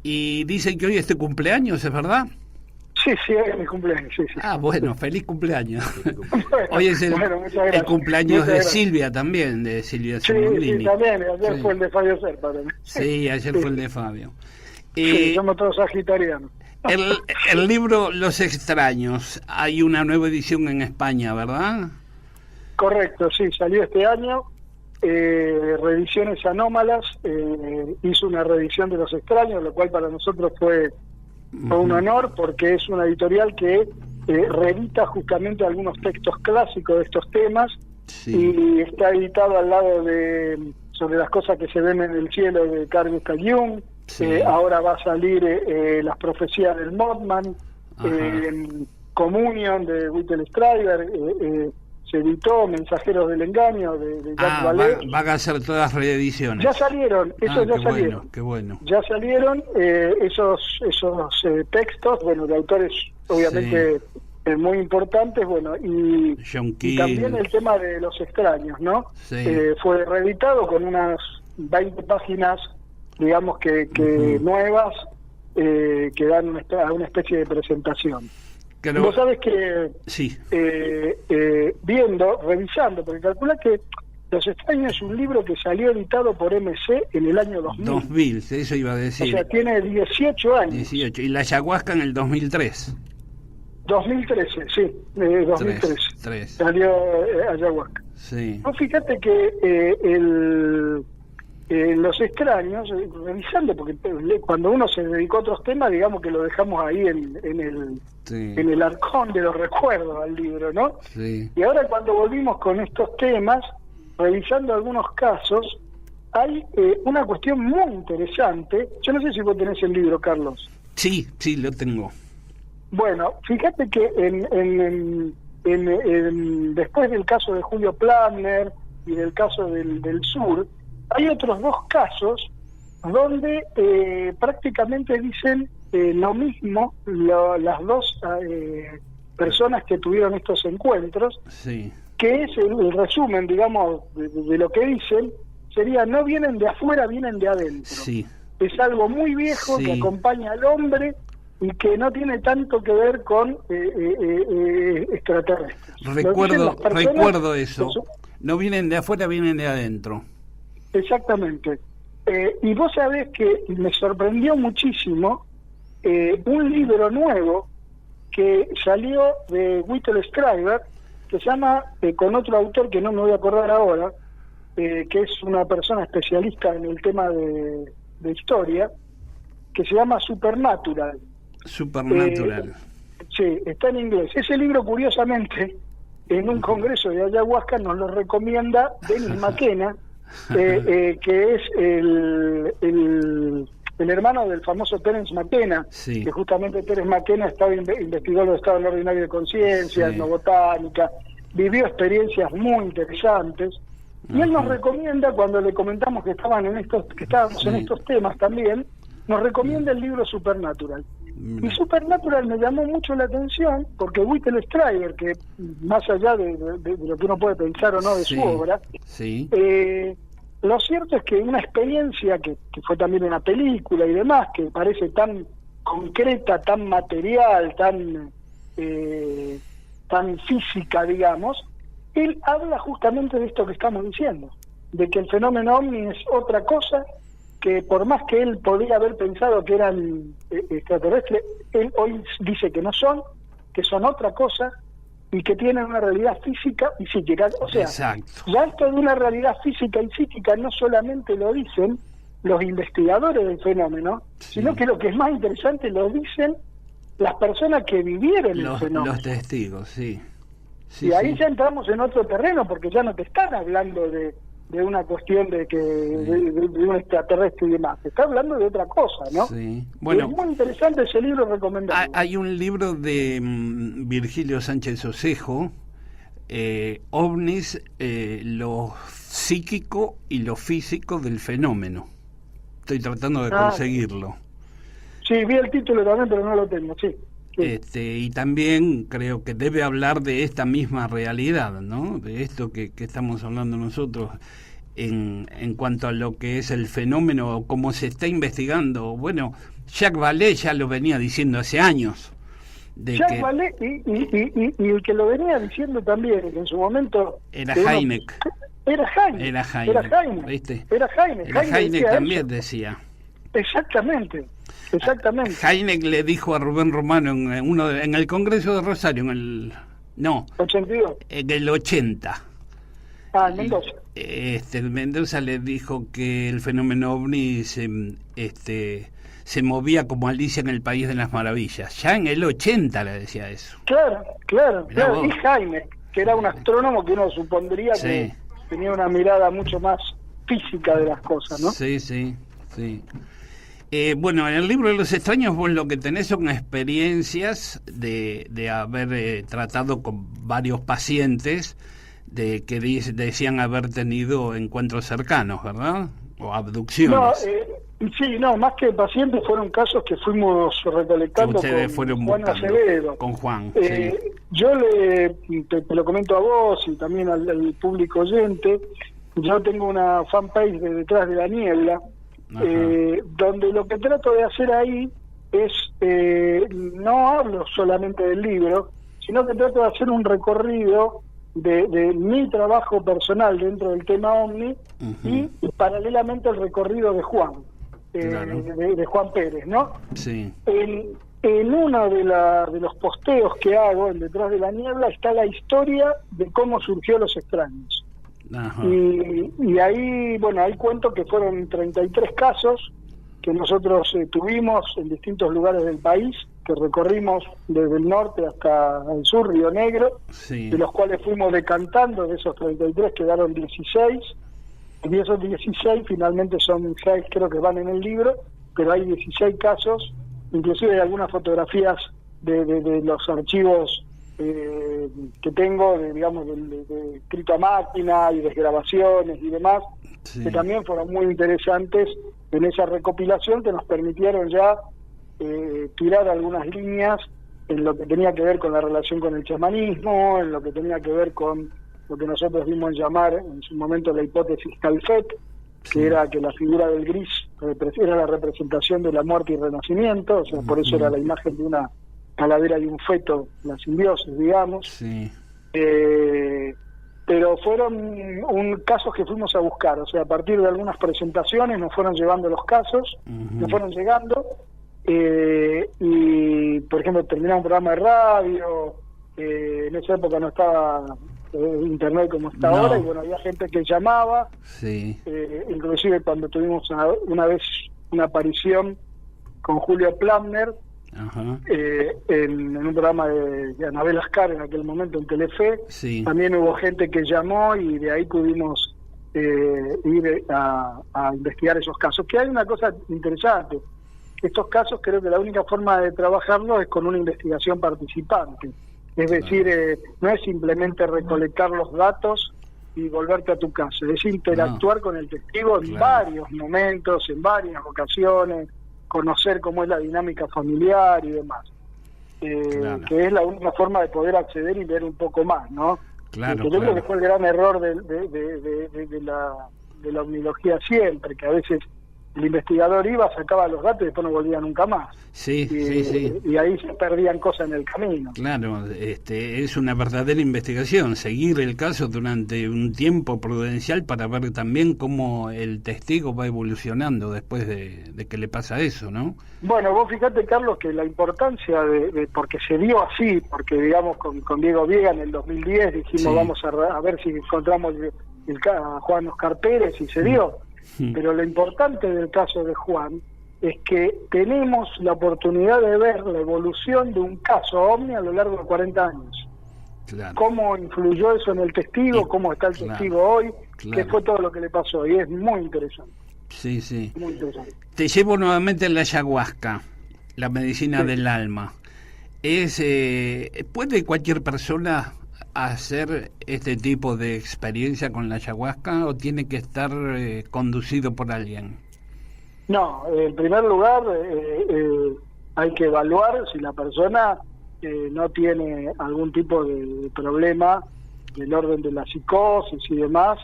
y dice que hoy es tu cumpleaños, ¿es verdad? Sí, es mi cumpleaños, sí. Ah, bueno, feliz cumpleaños. Hoy es Bueno, muchas gracias. el cumpleaños Muchas de gracias. Silvia también, de Silvia Sí, Simondini. también, ayer Sí. fue el de Fabio Serpa también. Sí, ayer fue el de Fabio. Sí, somos todos sagitarianos. El libro Los Extraños, hay una nueva edición en España, ¿verdad? Correcto, sí, salió este año. Reediciones Anómalas hizo una reedición de Los Extraños, lo cual para nosotros fue un honor, porque es una editorial que reedita justamente algunos textos clásicos de estos temas. Sí. Y está editado al lado de Sobre las cosas que se ven en el cielo de Carl Gustav Jung. Sí. Ahora va a salir Las profecías del Mothman, Ajá. Communion de Whittle Stryber, se editó Mensajeros del Engaño de Jacques Vallée. Van a ser todas reediciones. Ya salieron, esos ya qué salieron. Bueno, qué bueno. Ya salieron esos textos, bueno, de autores obviamente muy importantes, bueno, y John y Keel. también el tema de Los Extraños, ¿no? Sí. Fue reeditado con unas 20 páginas, digamos que nuevas, que dan una especie de presentación. Creo- Vos sabés que Sí. revisando, porque calcula que Los Extraños es un libro que salió editado por MC en el año 2000. 2000, eso iba a O decir. sea, tiene 18 años. 18. Y la ayahuasca en el 2003. 2013, sí, 2013. Tres. Salió Ayahuasca. Sí. No, fíjate que Los Extraños, revisando, porque cuando uno se dedicó a otros temas, digamos que lo dejamos ahí en Sí. el arcón de los recuerdos al libro, ¿no? Sí. Y ahora cuando volvimos con estos temas, revisando algunos casos, hay una cuestión muy interesante. Yo no sé si vos tenés el libro, Carlos. Sí, lo tengo. Bueno, fíjate que después del caso de Julio Plantner y del caso del Sur, hay otros dos casos donde prácticamente dicen lo mismo las dos personas que tuvieron estos encuentros, Sí. que es el resumen, digamos, de lo que dicen, sería: no vienen de afuera, vienen de adentro. Sí. Es algo muy viejo Sí. que acompaña al hombre y que no tiene tanto que ver con extraterrestres. Lo dicen Recuerdo las personas eso. que son- No vienen de afuera, vienen de adentro. Exactamente. Y vos sabés que me sorprendió muchísimo un libro nuevo que salió de Whittle Stryber, que se llama, con otro autor que no me voy a acordar ahora, que es una persona especialista en el tema de historia, que se llama Supernatural. Supernatural. Sí, está en inglés. Ese libro, curiosamente, en un congreso de ayahuasca nos lo recomienda Dennis McKenna, que es el hermano del famoso Terence McKenna, Sí. que justamente Terence McKenna investigó los estados ordinarios de conciencia, Sí. etnobotánica, vivió experiencias muy interesantes, y él nos Ajá. recomienda, cuando le comentamos que estábamos en Sí. estos temas también, nos recomienda el libro Supernatural. Mira. Y Supernatural me llamó mucho la atención porque Whittle Stryber, que más allá de lo que uno puede pensar o no de Sí. su obra, Sí. lo cierto es que una experiencia que fue también una película y demás, que parece tan concreta, tan material, tan física, digamos, él habla justamente de esto que estamos diciendo. de que el fenómeno ovni es otra cosa, que por más que él podría haber pensado que eran extraterrestres, él hoy dice que no son, que son otra cosa y que tienen una realidad física y psíquica. O sea, exacto. Ya esto de una realidad física y psíquica no solamente lo dicen los investigadores del fenómeno, Sí. sino que lo que es más interesante lo dicen las personas que vivieron el fenómeno. Los testigos, sí. Sí, Y ahí sí. ya entramos en otro terreno, porque ya no te están hablando de una cuestión de que de un extraterrestre y demás, te está hablando de otra cosa, ¿no? Sí. Bueno, es muy interesante ese libro, recomendable. hay un libro de Virgilio Sánchez Osejo, OVNIs, lo psíquico y lo físico del fenómeno. Estoy tratando de conseguirlo. Sí, vi el título también, pero no lo tengo, sí. Y también creo que debe hablar de esta misma realidad, ¿no? De esto que estamos hablando nosotros en cuanto a lo que es el fenómeno, cómo se está investigando. Bueno, Jacques Vallée ya lo venía diciendo hace años. Jacques Vallée y el que lo venía diciendo también, que en su momento... Era Hynek. Era Hynek, ¿viste? Era Hynek también decía. Exactamente. Hynek le dijo a Rubén Romano en el Congreso de Rosario, en el 82. En el 80. En Mendoza. Mendoza le dijo que el fenómeno ovni se movía como Alicia en el País de las Maravillas. Ya en el 80 le decía eso. Claro. Y Hynek, que era un astrónomo que uno supondría que tenía una mirada mucho más física de las cosas, ¿no? Sí. Bueno, en el libro de los extraños vos lo que tenés son experiencias de haber tratado con varios pacientes de que decían haber tenido encuentros cercanos, ¿verdad? O abducciones. Más que pacientes fueron casos que fuimos recolectando que ustedes fueron Juan Acevedo. Con Juan, Yo te lo comento a vos y también al público oyente, yo tengo una fanpage de Detrás de la Niebla, donde lo que trato de hacer ahí es, no hablo solamente del libro, sino que trato de hacer un recorrido de mi trabajo personal dentro del tema OVNI y paralelamente el recorrido de Juan, de Juan Pérez, ¿no? Sí. En uno de los posteos que hago en Detrás de la Niebla está la historia de cómo surgió Los Extraños. Y ahí cuento que fueron 33 casos que nosotros tuvimos en distintos lugares del país, que recorrimos desde el norte hasta el sur, Río Negro, de los cuales fuimos decantando. De esos 33 quedaron 16, y de esos 16 finalmente son 6, creo que van en el libro, pero hay 16 casos, inclusive hay algunas fotografías de los archivos que tengo, de escrito a máquina y desgrabaciones y demás, que también fueron muy interesantes en esa recopilación, que nos permitieron ya tirar algunas líneas en lo que tenía que ver con la relación con el chamanismo, en lo que tenía que ver con lo que nosotros dimos llamar en su momento la hipótesis Calfet, que era que la figura del gris era la representación de la muerte y renacimiento, o sea, por eso era la imagen de una calavera y un feto, la simbiosis, digamos. Pero fueron casos que fuimos a buscar, o sea, a partir de algunas presentaciones nos fueron llevando los casos, nos fueron llegando, y por ejemplo terminaba un programa de radio, en esa época no estaba internet como está ahora, y había gente que llamaba, inclusive cuando tuvimos una vez una aparición con Julio Plamner, en un programa de Anabel Ascar en aquel momento en Telefe, también hubo gente que llamó y de ahí pudimos ir a investigar esos casos. Que hay una cosa interesante, estos casos creo que la única forma de trabajarlos es con una investigación participante, es decir, no es simplemente recolectar los datos y volverte a tu casa, es interactuar con el testigo en varios momentos, en varias ocasiones, conocer cómo es la dinámica familiar y demás, que es la única forma de poder acceder y ver un poco más, ¿no? Yo creo que fue el gran error de la omnilogía siempre, que a veces el investigador iba, sacaba los datos y después no volvía nunca más. Sí, y, sí. y ahí se perdían cosas en el camino. Claro, es una verdadera investigación, seguir el caso durante un tiempo prudencial para ver también cómo el testigo va evolucionando después de que le pasa eso, ¿no? Bueno, vos fíjate, Carlos, que la importancia porque se dio así, porque digamos con Diego Viega en el 2010 dijimos Sí. vamos a ver si encontramos a Juan Oscar Pérez y se dio. Pero lo importante del caso de Juan es que tenemos la oportunidad de ver la evolución de un caso OVNI a lo largo de 40 años. Claro. Cómo influyó eso en el testigo, cómo está el testigo hoy, qué fue todo lo que le pasó. Y es muy interesante. Sí, sí. Muy interesante. Te llevo nuevamente a la ayahuasca, la medicina del alma. ¿Puede cualquier persona hacer este tipo de experiencia con la ayahuasca o tiene que estar conducido por alguien? No, en primer lugar hay que evaluar si la persona no tiene algún tipo de problema del orden de la psicosis y demás,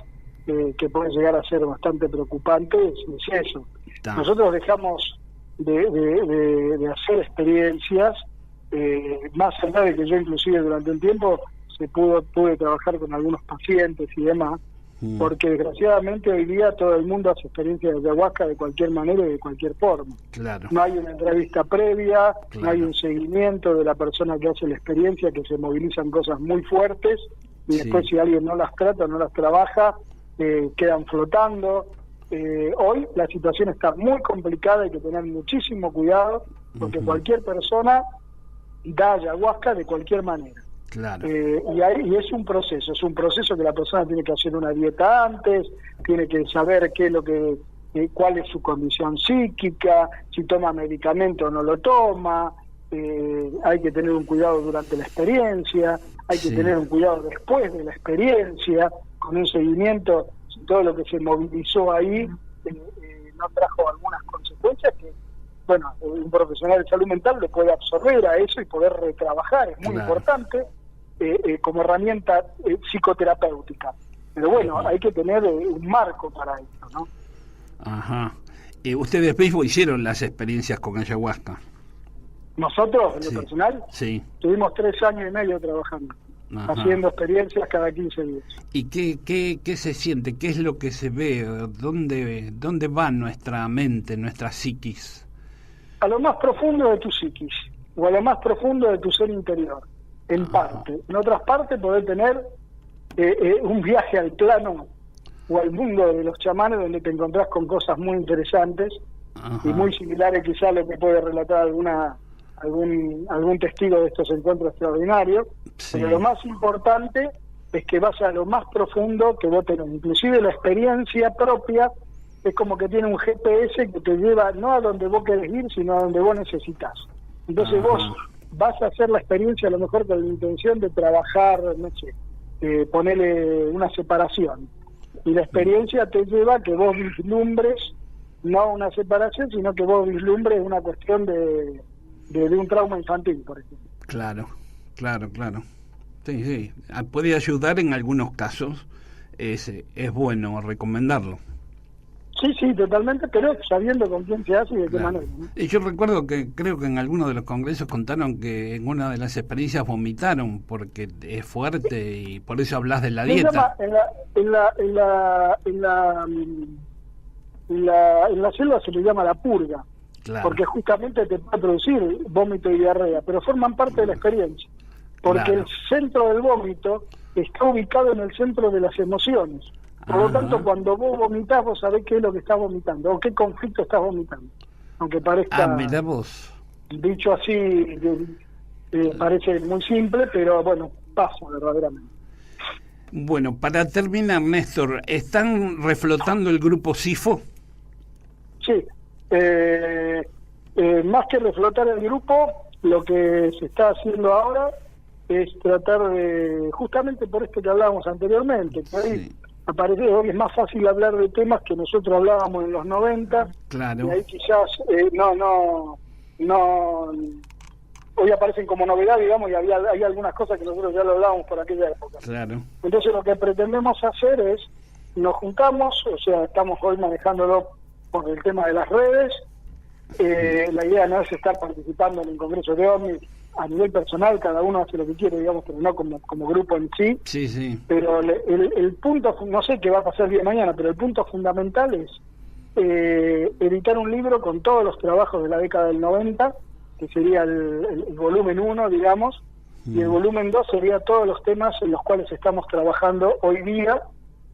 que puede llegar a ser bastante preocupante si es eso. Nosotros dejamos de hacer experiencias, más allá de que yo inclusive durante un tiempo pude trabajar con algunos pacientes y demás, porque desgraciadamente hoy día todo el mundo hace experiencias de ayahuasca de cualquier manera y de cualquier forma. Claro. No hay una entrevista previa, no hay un seguimiento de la persona que hace la experiencia, que se movilizan cosas muy fuertes y después si alguien no las trata, no las trabaja, quedan flotando. Hoy la situación está muy complicada, hay que tener muchísimo cuidado, porque cualquier persona da ayahuasca de cualquier manera. Claro. Y es un proceso que la persona tiene que hacer una dieta antes, tiene que saber qué es lo cuál es su condición psíquica, si toma medicamento o no lo toma, hay que tener un cuidado durante la experiencia, hay que tener un cuidado después de la experiencia, con un seguimiento, si todo lo que se movilizó ahí no trajo algunas consecuencias que, bueno, un profesional de salud mental lo puede absorber a eso y poder retrabajar, es muy importante como herramienta psicoterapéutica. Pero bueno, hay que tener un marco para esto, ¿no? Ajá. ¿Ustedes mismos hicieron las experiencias con ayahuasca? Nosotros, en lo personal, tuvimos 3 años y medio trabajando, haciendo experiencias cada 15 días. ¿Y qué se siente? ¿Qué es lo que se ve? ¿Dónde va nuestra mente, nuestra psiquis? A lo más profundo de tu psiquis, o a lo más profundo de tu ser interior, en parte. En otras partes podés tener un viaje al plano o al mundo de los chamanes, donde te encontrás con cosas muy interesantes y muy similares quizá a lo que puede relatar algún testigo de estos encuentros extraordinarios. Pero lo más importante es que vas a lo más profundo que vos tenés. Inclusive la experiencia propia es como que tiene un GPS que te lleva no a donde vos querés ir, sino a donde vos necesitas. Entonces vos vas a hacer la experiencia a lo mejor con la intención de trabajar, no sé, ponerle una separación. Y la experiencia te lleva a que vos vislumbres, no una separación, sino que vos vislumbres una cuestión de un trauma infantil, por ejemplo. Claro. Sí. Puede ayudar en algunos casos, es bueno recomendarlo. Sí, totalmente, pero sabiendo con quién se hace y de qué manera, ¿no? Y yo recuerdo que creo que en alguno de los congresos contaron que en una de las experiencias vomitaron porque es fuerte y por eso hablas de la dieta. En la selva se le llama la purga, porque justamente te puede producir vómito y diarrea, pero forman parte de la experiencia, porque el centro del vómito está ubicado en el centro de las emociones. Por lo tanto, cuando vos vomitás, vos sabés qué es lo que estás vomitando, o qué conflicto estás vomitando. Aunque parezca, mirá vos, dicho así, parece muy simple, pero bueno, pasa verdaderamente. Bueno, para terminar, Néstor, ¿están reflotando el grupo SIFO? Sí, más que reflotar el grupo, lo que se está haciendo ahora es tratar de, justamente por esto que hablábamos anteriormente, que ahí aparece, hoy es más fácil hablar de temas que nosotros hablábamos en los 90, y ahí quizás hoy aparecen como novedad, digamos, y hay algunas cosas que nosotros ya lo hablábamos por aquella época. Entonces lo que pretendemos hacer es, nos juntamos, o sea, estamos hoy manejándolo por el tema de las redes. La idea no es estar participando en el Congreso de OVNIs a nivel personal, cada uno hace lo que quiere, digamos, pero no como grupo en sí. Sí, sí. Pero el punto, no sé qué va a pasar el día de mañana, pero el punto fundamental es editar un libro con todos los trabajos de la década del 90, que sería el volumen 1, digamos, y el volumen 2 sería todos los temas en los cuales estamos trabajando hoy día.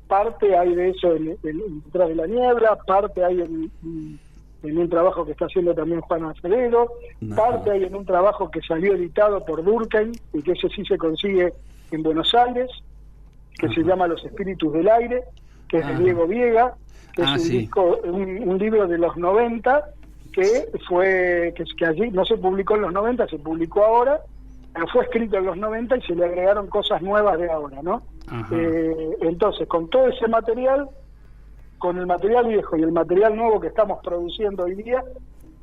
Parte hay de eso en Detrás de la Niebla, parte hay en un trabajo que está haciendo también Juan Acevedo, parte hay en un trabajo que salió editado por Durkheim, y que ese sí se consigue en Buenos Aires, que se llama Los Espíritus del Aire, que es de Diego Viega, que es un libro de los 90, que allí no se publicó en los 90, se publicó ahora, pero fue escrito en los 90 y se le agregaron cosas nuevas de ahora, ¿no? Entonces, con todo ese material, con el material viejo y el material nuevo que estamos produciendo hoy día,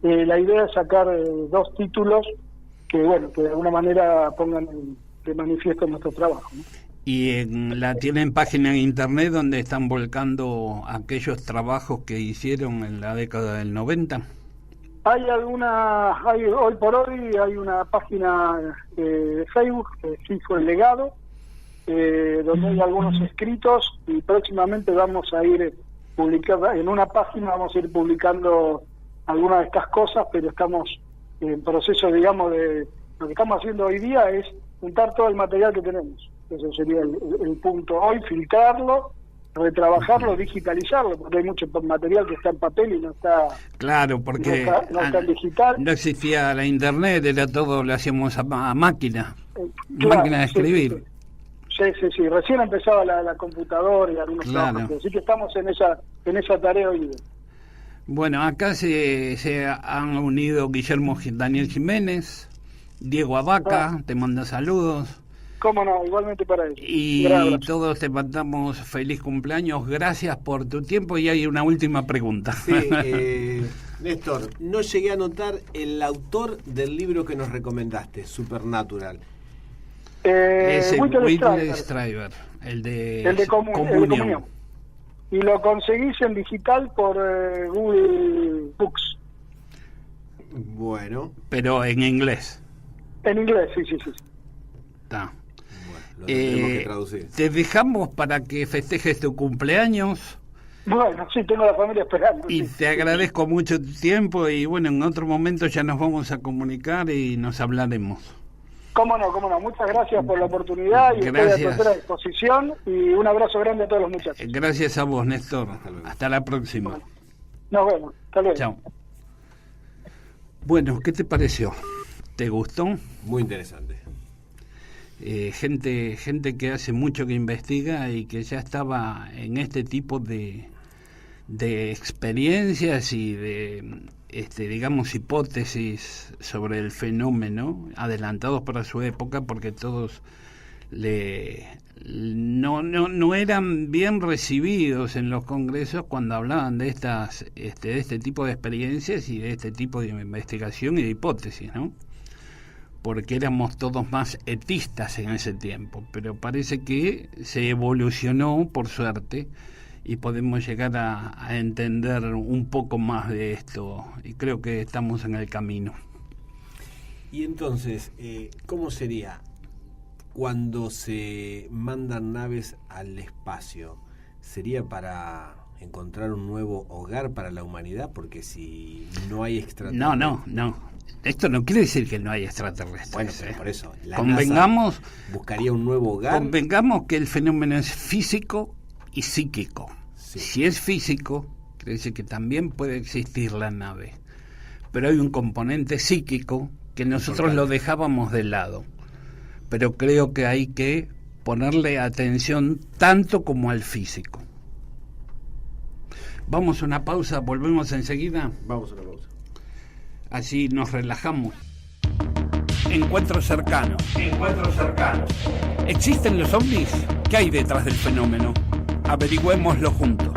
la idea es sacar 2 títulos que de alguna manera pongan de manifiesto nuestro trabajo, ¿no? Y tienen página en internet donde están volcando aquellos trabajos que hicieron en la década del 90. Hoy por hoy hay una página de Facebook que sí fue el legado, donde hay algunos escritos, y próximamente vamos a ir publicando, en una página vamos a ir publicando algunas de estas cosas, pero estamos en proceso, digamos, de lo que estamos haciendo hoy día es juntar todo el material que tenemos. Ese sería el punto hoy, filtrarlo, retrabajarlo, digitalizarlo, porque hay mucho material que está en papel y no está... Claro, porque no está en digital. No existía la internet, era todo, lo hacíamos a máquina, Claro, máquina de escribir. Sí, recién empezaba la computadora y algunos trabajos, así que estamos en esa tarea hoy día. Bueno, acá se han unido Guillermo Daniel Jiménez, Diego Abaca, te manda saludos. Cómo no, igualmente para ellos. Y todos te mandamos feliz cumpleaños, gracias por tu tiempo. Y hay una última pregunta. Sí, Néstor, no llegué a anotar el autor del libro que nos recomendaste, Supernatural. Es Whitley Strieber, el de Comunión. Y lo conseguís en digital por Google Books. Bueno. Pero en inglés. En inglés, sí. Está. Lo tendremos que traducir. Te dejamos para que festejes tu cumpleaños. Bueno, sí, tengo la familia esperando. Y te agradezco mucho tu tiempo y en otro momento ya nos vamos a comunicar y nos hablaremos. Cómo no. Muchas gracias por la oportunidad y estoy a tu disposición, y un abrazo grande a todos los muchachos. Gracias a vos, Néstor. Hasta la próxima. Bueno, nos vemos. Hasta luego. Chao. Bueno, ¿qué te pareció? ¿Te gustó? Muy interesante. Gente que hace mucho que investiga y que ya estaba en este tipo de experiencias y de digamos hipótesis sobre el fenómeno, adelantados para su época, porque todos no eran bien recibidos en los congresos cuando hablaban de de este tipo de experiencias y de este tipo de investigación y de hipótesis, ¿no? Porque éramos todos más etistas en ese tiempo, pero parece que se evolucionó, por suerte, y podemos llegar a entender un poco más de esto, y creo que estamos en el camino. Y entonces, ¿cómo sería cuando se mandan naves al espacio? ¿Sería para encontrar un nuevo hogar para la humanidad? Porque si no hay extraterrestres... No. Esto no quiere decir que no hay extraterrestres. Bueno, pero por eso, convengamos, NASA buscaría un nuevo hogar. Convengamos que el fenómeno es físico y psíquico. Sí. Si es físico, quiere decir que también puede existir la nave. Pero hay un componente psíquico que nosotros lo dejábamos de lado. Pero creo que hay que ponerle atención tanto como al físico. Vamos a una pausa, volvemos enseguida. Vamos a una pausa. Así nos relajamos. Encuentros cercanos. ¿Existen los ovnis? ¿Qué hay detrás del fenómeno? Averigüémoslo juntos.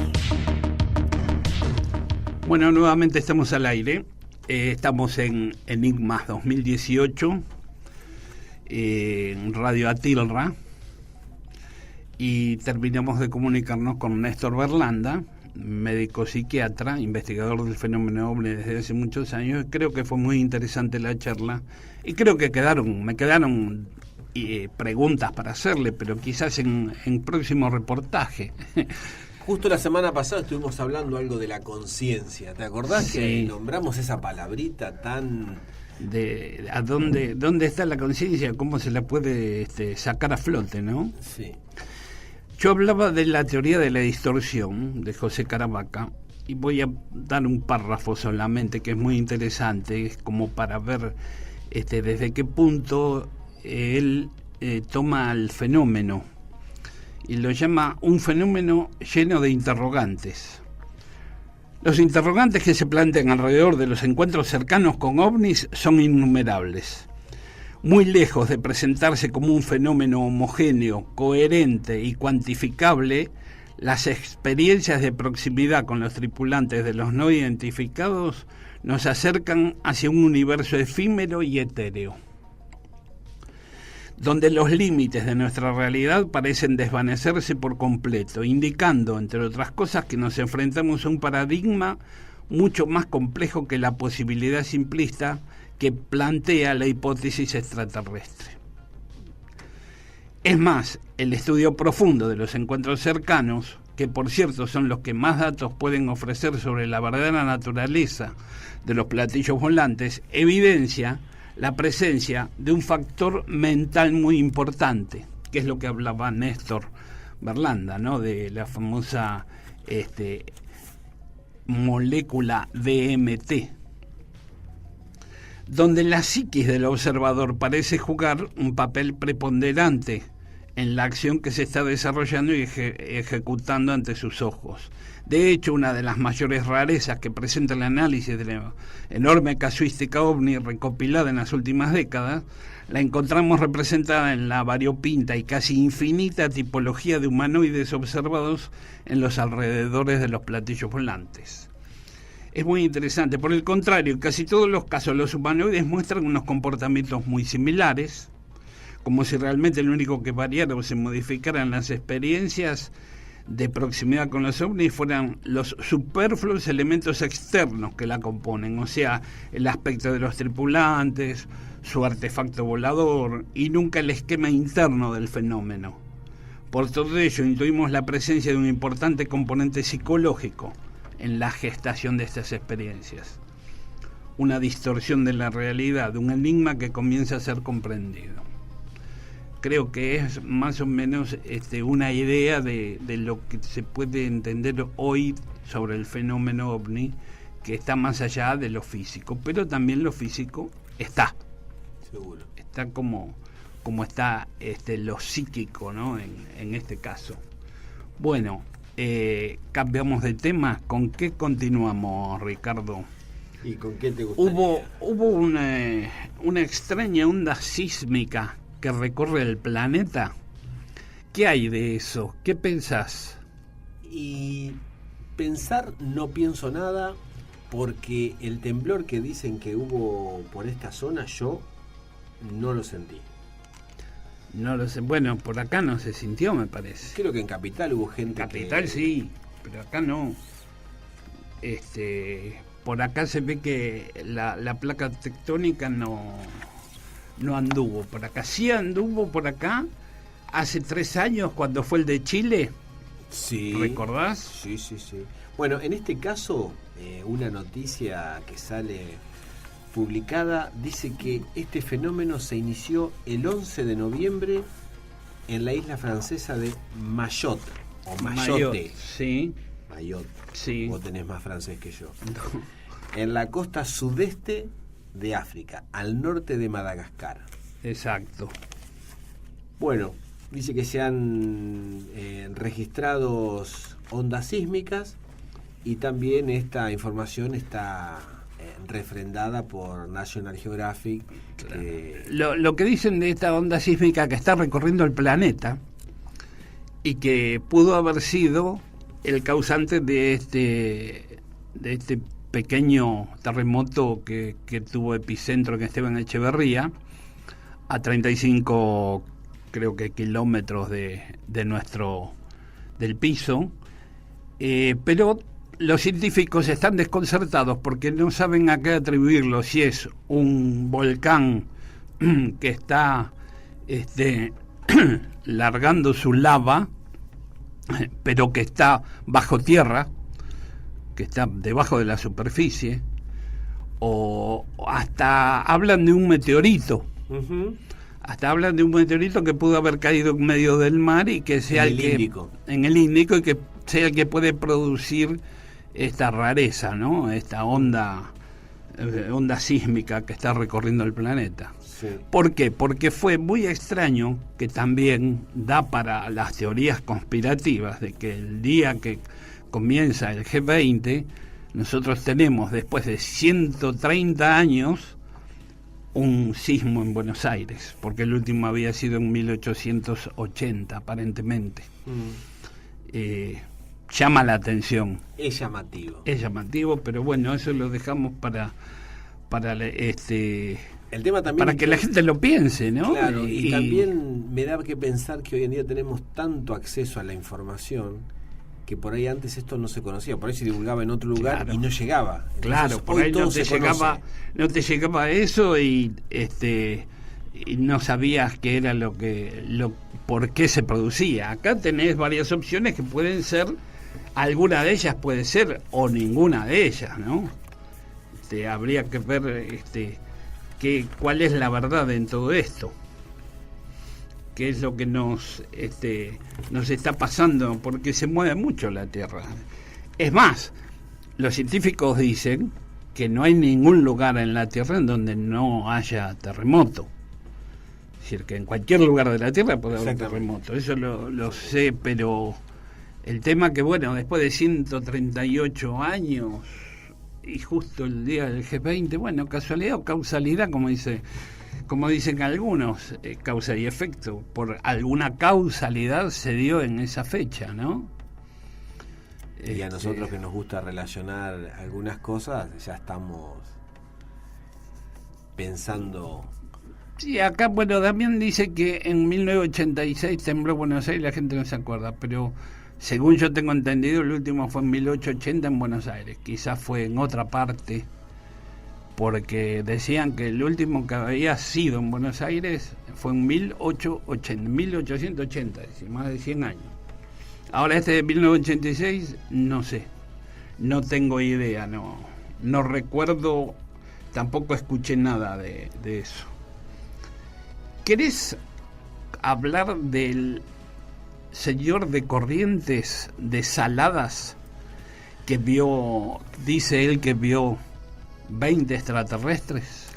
Bueno, nuevamente estamos al aire. Estamos en Enigmas 2018, en Radio Atilra, y terminamos de comunicarnos con Néstor Berlanda, médico psiquiatra, investigador del fenómeno OVNI desde hace muchos años. Creo que fue muy interesante la charla y creo que me quedaron preguntas para hacerle, pero quizás en próximo reportaje. Justo la semana pasada estuvimos hablando algo de la conciencia. ¿Te acordás que nombramos esa palabrita tan... de a dónde está la conciencia, cómo se la puede sacar a flote, ¿no? Sí. Yo hablaba de la teoría de la distorsión de José Caravaca y voy a dar un párrafo solamente que es muy interesante, es como para ver desde qué punto él toma el fenómeno y lo llama un fenómeno lleno de interrogantes. Los interrogantes que se plantean alrededor de los encuentros cercanos con ovnis son innumerables. Muy lejos de presentarse como un fenómeno homogéneo, coherente y cuantificable, las experiencias de proximidad con los tripulantes de los no identificados nos acercan hacia un universo efímero y etéreo, donde los límites de nuestra realidad parecen desvanecerse por completo, indicando, entre otras cosas, que nos enfrentamos a un paradigma mucho más complejo que la posibilidad simplista que plantea la hipótesis extraterrestre. Es más, el estudio profundo de los encuentros cercanos, que por cierto son los que más datos pueden ofrecer sobre la verdadera naturaleza de los platillos volantes, evidencia la presencia de un factor mental muy importante, que es lo que hablaba Néstor Berlanda, ¿no? De la famosa molécula DMT, donde la psiquis del observador parece jugar un papel preponderante en la acción que se está desarrollando y ejecutando ante sus ojos. De hecho, una de las mayores rarezas que presenta el análisis de la enorme casuística ovni recopilada en las últimas décadas, la encontramos representada en la variopinta y casi infinita tipología de humanoides observados en los alrededores de los platillos volantes. Es muy interesante. Por el contrario, en casi todos los casos los humanoides muestran unos comportamientos muy similares, como si realmente lo único que variara o se modificaran las experiencias de proximidad con los ovnis fueran los superfluos elementos externos que la componen, o sea, el aspecto de los tripulantes, su artefacto volador y nunca el esquema interno del fenómeno. Por todo ello, intuimos la presencia de un importante componente psicológico en la gestación de estas experiencias, una distorsión de la realidad, un enigma que comienza a ser comprendido. Creo que es más o menos una idea de lo que se puede entender hoy sobre el fenómeno ovni, que está más allá de lo físico, pero también lo físico está. Seguro. Está como está lo psíquico, ¿no? En este caso. Bueno, cambiamos de tema. ¿Con qué continuamos, Ricardo? ¿Y con qué te gustaría? Hubo una extraña onda sísmica que recorre el planeta. ¿Qué hay de eso? ¿Qué pensás? Y pensar no pienso nada, porque el temblor que dicen que hubo por esta zona yo no lo sentí. No lo sé. Bueno, por acá no se sintió, me parece. Creo que en Capital hubo gente. En Capital sí, pero acá no. Por acá se ve que la placa tectónica no anduvo por acá. Sí anduvo por acá hace 3 años cuando fue el de Chile. Sí. ¿Recordás? Sí. Bueno, en este caso, una noticia que sale publicada dice que este fenómeno se inició el 11 de noviembre en la isla francesa de Mayotte, o Mayotte. Sí. Mayotte. Sí. Vos tenés más francés que yo. No. En la costa sudeste de África, al norte de Madagascar. Exacto. Bueno, dice que se han registrado ondas sísmicas y también esta información está refrendada por National Geographic. Claro. Lo que dicen de esta onda sísmica que está recorriendo el planeta y que pudo haber sido el causante de este pequeño terremoto que tuvo epicentro en Esteban Echeverría, a 35 creo que kilómetros del piso, Pero los científicos están desconcertados porque no saben a qué atribuirlo, si es un volcán que está largando su lava, pero que está bajo tierra, que está debajo de la superficie, o hasta hablan de un meteorito. Uh-huh. Hasta hablan de un meteorito que pudo haber caído en medio del mar y que sea en el Índico, y que sea el que puede producir esta rareza, ¿no? Esta onda sísmica que está recorriendo el planeta. Sí. ¿Por qué? Porque fue muy extraño, que también da para las teorías conspirativas de que el día que comienza el G20, nosotros tenemos, después de 130 años, un sismo en Buenos Aires, porque el último había sido en 1880, aparentemente. Llama la atención. Es llamativo. Es llamativo, pero bueno, eso lo dejamos para el tema también para que la gente lo piense, ¿no? Claro, y también me da que pensar que hoy en día tenemos tanto acceso a la información que por ahí antes esto no se conocía, por ahí se divulgaba en otro lugar, claro, y no llegaba. Entonces, claro, por ahí no te llegaba eso y no sabías qué era por qué se producía. Acá tenés varias opciones que pueden ser, alguna de ellas puede ser o ninguna de ellas, ¿no? Habría que ver cuál es la verdad en todo esto. ¿Qué es lo que nos está pasando? Porque se mueve mucho la Tierra. Es más, los científicos dicen que no hay ningún lugar en la Tierra en donde no haya terremoto. Es decir, que en cualquier lugar de la Tierra puede haber terremoto. Eso lo sé, pero el tema que, bueno, después de 138 años y justo el día del G20, bueno, casualidad o causalidad, como dicen algunos, causa y efecto, por alguna causalidad se dio en esa fecha, ¿no? Y a nosotros que nos gusta relacionar algunas cosas, ya estamos pensando. Sí, acá, bueno, Damián dice que en 1986 tembló Buenos Aires, la gente no se acuerda, pero según yo tengo entendido, el último fue en 1880 en Buenos Aires, quizás fue en otra parte, porque decían que el último que había sido en Buenos Aires fue en 1880, es decir, más de 100 años. Ahora de 1986, no sé, no tengo idea, no recuerdo, tampoco escuché nada de eso. ¿Querés hablar del señor de Corrientes, de Saladas, que dice él que vio 20 extraterrestres?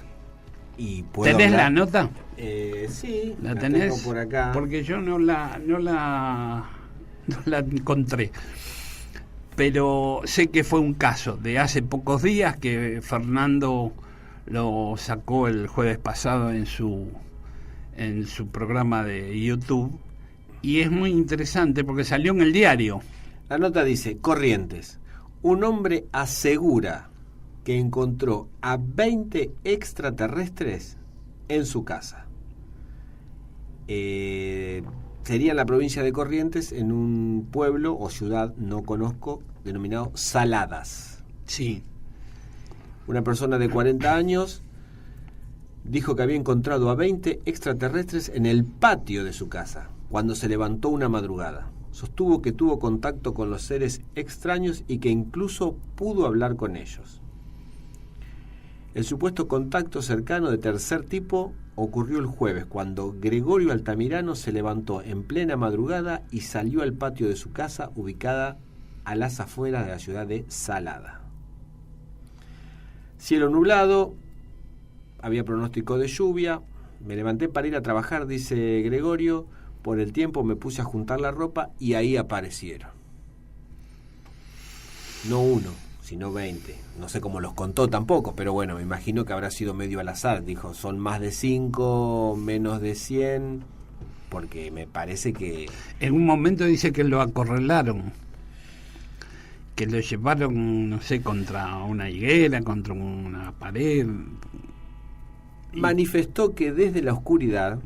¿Y ¿Tenés la nota? Sí, ¿La tenés? Tengo por acá. Porque yo no la encontré. Pero sé que fue un caso de hace pocos días que Fernando lo sacó el jueves pasado en su programa de YouTube, y es muy interesante porque salió en el diario. La nota dice: Corrientes, un hombre asegura que encontró a 20 extraterrestres en su casa. Sería en la provincia de Corrientes, en un pueblo o ciudad, no conozco, denominado Saladas. Sí. Una persona de 40 años dijo que había encontrado a 20 extraterrestres en el patio de su casa cuando se levantó una madrugada. Sostuvo que tuvo contacto con los seres extraños y que incluso pudo hablar con ellos. El supuesto contacto cercano de tercer tipo ocurrió el jueves, cuando Gregorio Altamirano se levantó en plena madrugada y salió al patio de su casa, ubicada a las afueras de la ciudad de Salada. Cielo nublado, había pronóstico de lluvia. Me levanté para ir a trabajar, dice Gregorio. Por el tiempo me puse a juntar la ropa y ahí aparecieron. No uno, sino 20. No sé cómo los contó tampoco, pero bueno, me imagino que habrá sido medio al azar. Dijo, son más de 5, menos de 100, porque me parece que... En un momento dice que lo acorralaron, que lo llevaron, no sé, contra una higuera, contra una pared. Manifestó que desde la oscuridad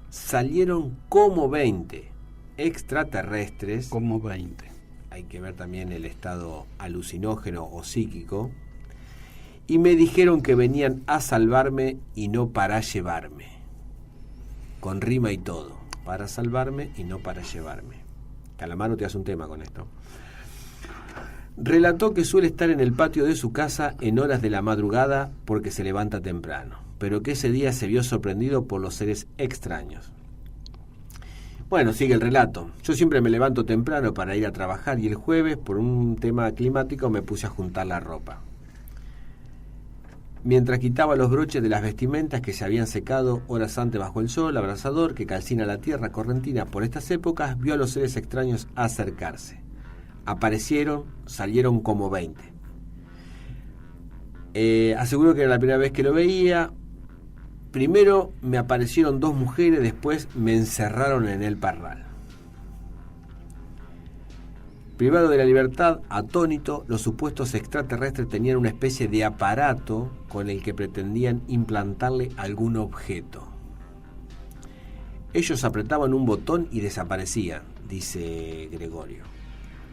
salieron como 20 extraterrestres. Como 20. hay que ver también el estado alucinógeno o psíquico, y me dijeron que venían a salvarme y no para llevarme, con rima y todo, para salvarme y no para llevarme. Calamaro te hace un tema con esto. Relató que suele estar en el patio de su casa en horas de la madrugada porque se levanta temprano, pero que ese día se vio sorprendido por los seres extraños. Bueno, sigue el relato. Yo siempre me levanto temprano para ir a trabajar y el jueves, por un tema climático, me puse a juntar la ropa. Mientras quitaba los broches de las vestimentas que se habían secado horas antes bajo el sol abrasador que calcina la tierra correntina por estas épocas, vio a los seres extraños acercarse. Aparecieron, salieron como 20. Aseguro que era la primera vez que lo veía. Primero me aparecieron 2 mujeres, después me encerraron en el parral. Privado de la libertad, atónito, los supuestos extraterrestres tenían una especie de aparato con el que pretendían implantarle algún objeto. Ellos apretaban un botón y desaparecían, dice Gregorio.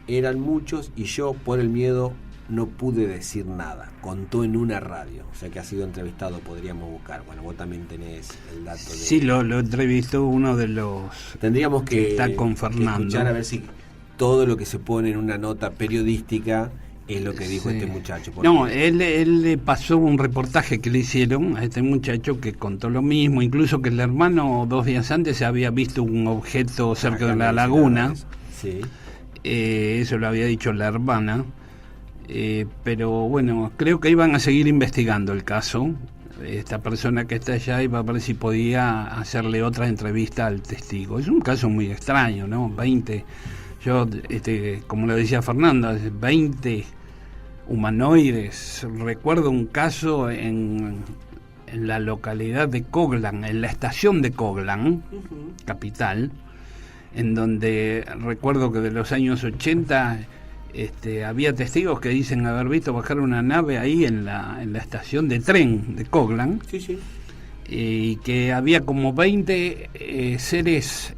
Eran muchos y yo, por el miedo, no pude decir nada. Contó en una radio, o sea que ha sido entrevistado, podríamos buscar. Bueno, vos también tenés el dato de... Sí, lo entrevistó uno de los... Tendríamos que está con Fernando. Escuchar a ver si todo lo que se pone en una nota periodística es lo que dijo sí. Este muchacho. No, él le pasó un reportaje que le hicieron a este muchacho que contó lo mismo, incluso que el hermano 2 días antes había visto un objeto cerca de la laguna. Sí. Eso lo había dicho la hermana. Pero bueno, creo que iban a seguir investigando el caso. Esta persona que está allá iba a ver si podía hacerle otra entrevista al testigo. Es un caso muy extraño, ¿no? 20, yo, como lo decía Fernando, 20 humanoides. Recuerdo un caso en la localidad de Coglan, en la estación de Coglan, capital, en donde recuerdo que de los años 80 había testigos que dicen haber visto bajar una nave ahí en la estación de tren de Coglan. Sí, sí. Y que había como 20 seres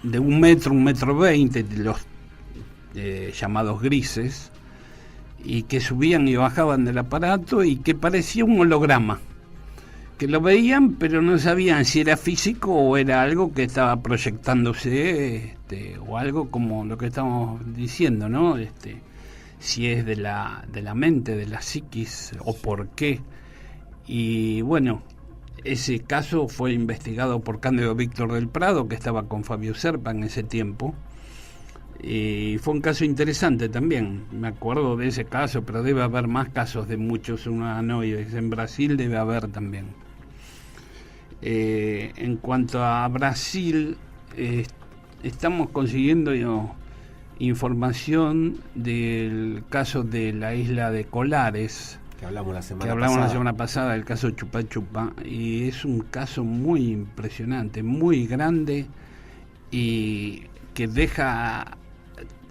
de 1 metro, 1,20 m, los llamados grises, y que subían y bajaban del aparato y que parecía un holograma, que lo veían pero no sabían si era físico o era algo que estaba proyectándose, o algo como lo que estamos diciendo, ¿no? Si es de la mente, de la psiquis, o por qué. Y bueno, ese caso fue investigado por Cándido Víctor del Prado, que estaba con Fabio Serpa en ese tiempo, y fue un caso interesante también. Me acuerdo de ese caso, pero debe haber más casos de muchos humanoides. En Brasil debe haber también. En cuanto a Brasil, estamos consiguiendo información del caso de la isla de Colares, que hablamos la semana pasada, del caso Chupa Chupa, y es un caso muy impresionante, muy grande, y que ha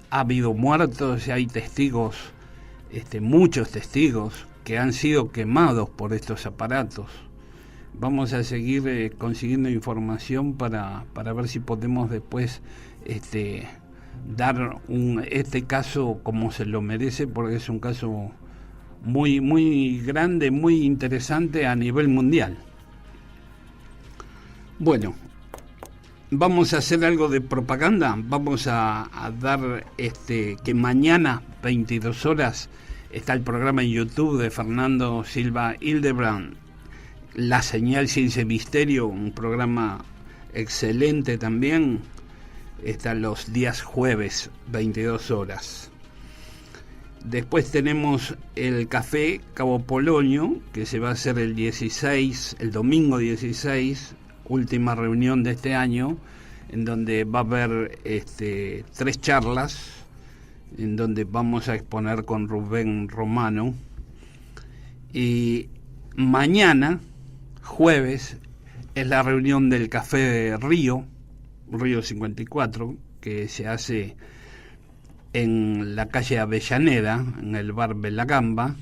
habido muertos y hay testigos, muchos testigos que han sido quemados por estos aparatos. Vamos a seguir consiguiendo información para ver si podemos después dar este caso como se lo merece, porque es un caso muy, muy grande, muy interesante a nivel mundial. Bueno, vamos a hacer algo de propaganda. Vamos a dar que mañana 22 horas está el programa en YouTube de Fernando Silva Hildebrand, La Señal Ciencia y Misterio, un programa excelente también. Está los días jueves 22 horas. Después tenemos el Café Cabo Polonio, que se va a hacer el domingo 16, última reunión de este año, en donde va a haber 3 charlas, en donde vamos a exponer con Rubén Romano. Y mañana, jueves, es la reunión del Café de Río 54, que se hace en la calle Avellaneda, en el bar Belagamba,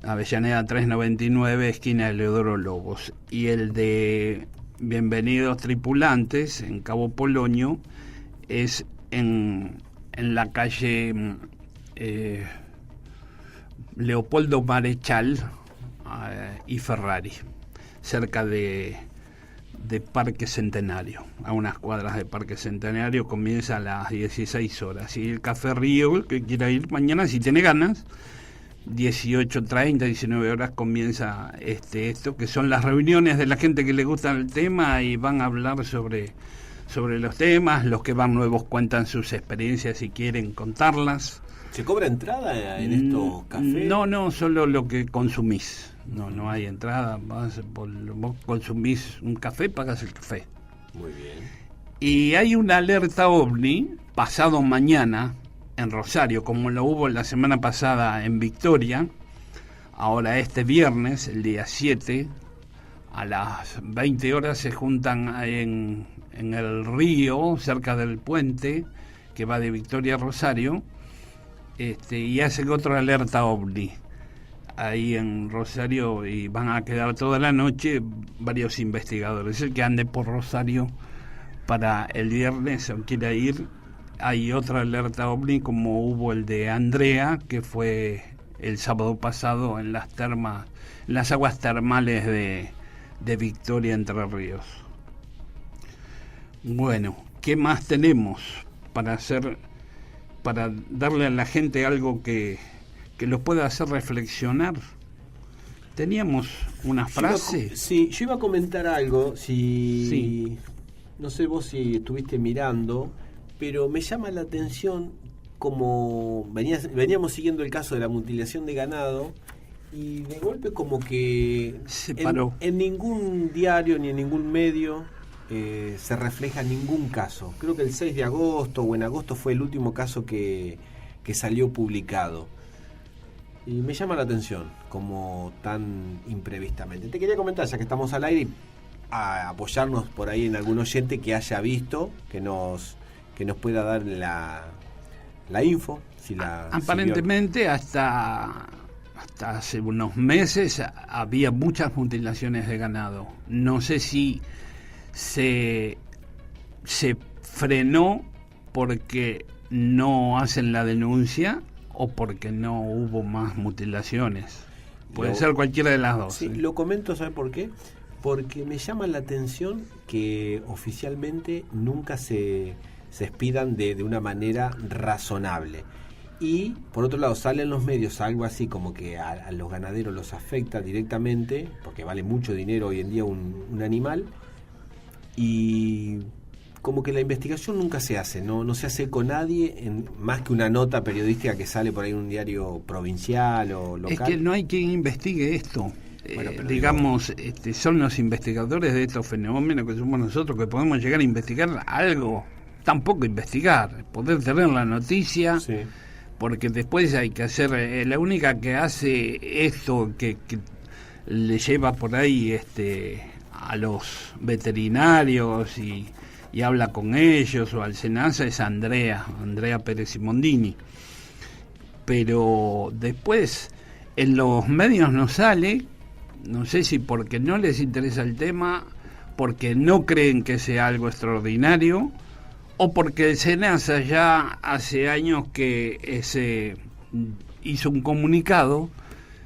Avellaneda 399, esquina de Leodoro Lobos. Y el de Bienvenidos Tripulantes, en Cabo Polonio, es en en la calle Leopoldo Marechal y Ferrari, cerca de Parque Centenario, a unas cuadras de Parque Centenario. Comienza a las 16 horas. Y el Café Río, el que quiera ir mañana, si tiene ganas, 18:30, 19 horas comienza esto, que son las reuniones de la gente que le gusta el tema y van a hablar sobre los temas. Los que van nuevos cuentan sus experiencias si quieren contarlas. ¿Se cobra entrada en estos cafés? No, solo lo que consumís. No hay entrada. Vos consumís un café, pagas el café. Muy bien. Y hay una alerta OVNI pasado mañana en Rosario, como lo hubo la semana pasada en Victoria. Ahora este viernes, el día 7, a las 20 horas se juntan en el río, cerca del puente que va de Victoria a Rosario, y hacen otra alerta OVNI ahí en Rosario, y van a quedar toda la noche varios investigadores. El que ande por Rosario para el viernes o quiera ir, hay otra alerta OVNI como hubo el de Andrea, que fue el sábado pasado en las termas, en las aguas termales de Victoria, Entre Ríos. Bueno, ¿qué más tenemos para darle a la gente algo que los pueda hacer reflexionar? Teníamos una frase. Yo iba a comentar algo, Sí. No sé vos si estuviste mirando, pero me llama la atención como veníamos siguiendo el caso de la mutilación de ganado, y de golpe como que se paró. En ningún diario ni en ningún medio se refleja ningún caso. Creo que el 6 de agosto o en agosto fue el último caso que salió publicado. Y me llama la atención, como tan imprevistamente. Te quería comentar, ya que estamos al aire, a apoyarnos por ahí en algún oyente que haya visto, que nos pueda dar la info. Aparentemente hasta hace unos meses había muchas mutilaciones de ganado. No sé si se frenó porque no hacen la denuncia o porque no hubo más mutilaciones. Puede ser cualquiera de las dos. Sí, lo comento, ¿sabe por qué? Porque me llama la atención que oficialmente nunca se expidan de una manera razonable. Y, por otro lado, salen los medios algo así como que a los ganaderos los afecta directamente, porque vale mucho dinero hoy en día un animal, y como que la investigación nunca se hace, no se hace con nadie, más que una nota periodística que sale por ahí en un diario provincial o local. Es que no hay quien investigue esto. Bueno, digamos, son los investigadores de estos fenómenos que somos nosotros, que podemos llegar a investigar algo. Tampoco investigar, poder tener la noticia, sí. Porque después hay que hacer, la única que hace esto, que le lleva por ahí a los veterinarios y habla con ellos, o al SENASA, es Andrea Pérez Simondini. Pero después en los medios no sale, no sé si porque no les interesa el tema, porque no creen que sea algo extraordinario, o porque el SENASA ya hace años que se hizo un comunicado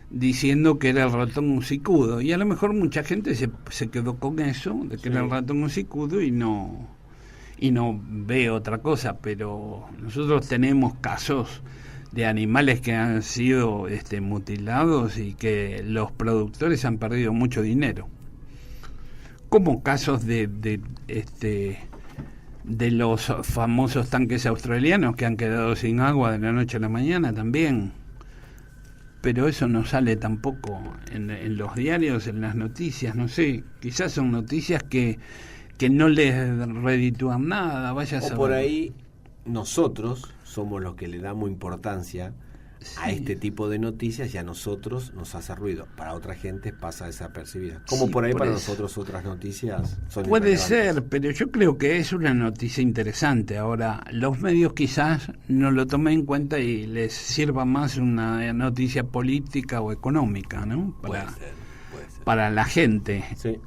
diciendo que era el ratón hocicudo, y a lo mejor mucha gente se quedó con eso, de que era el ratón hocicudo, y no ve otra cosa. Pero nosotros tenemos casos de animales que han sido mutilados y que los productores han perdido mucho dinero, como casos de los famosos tanques australianos que han quedado sin agua de la noche a la mañana también. Pero eso no sale tampoco en los diarios, en las noticias, no sé, quizás son noticias que no les reditúan nada, vaya a saber. O por ahí nosotros somos los que le damos importancia a este tipo de noticias, y a nosotros nos hace ruido. Para otra gente pasa desapercibida. Como Sí, por ahí para eso. nosotros otras noticias son Puede irrelevantes. ser, pero yo creo que es una noticia interesante. Ahora, los medios quizás no lo tomen en cuenta y les sirva más una noticia política o económica, ¿no? Puede ser. Para la gente. Sí.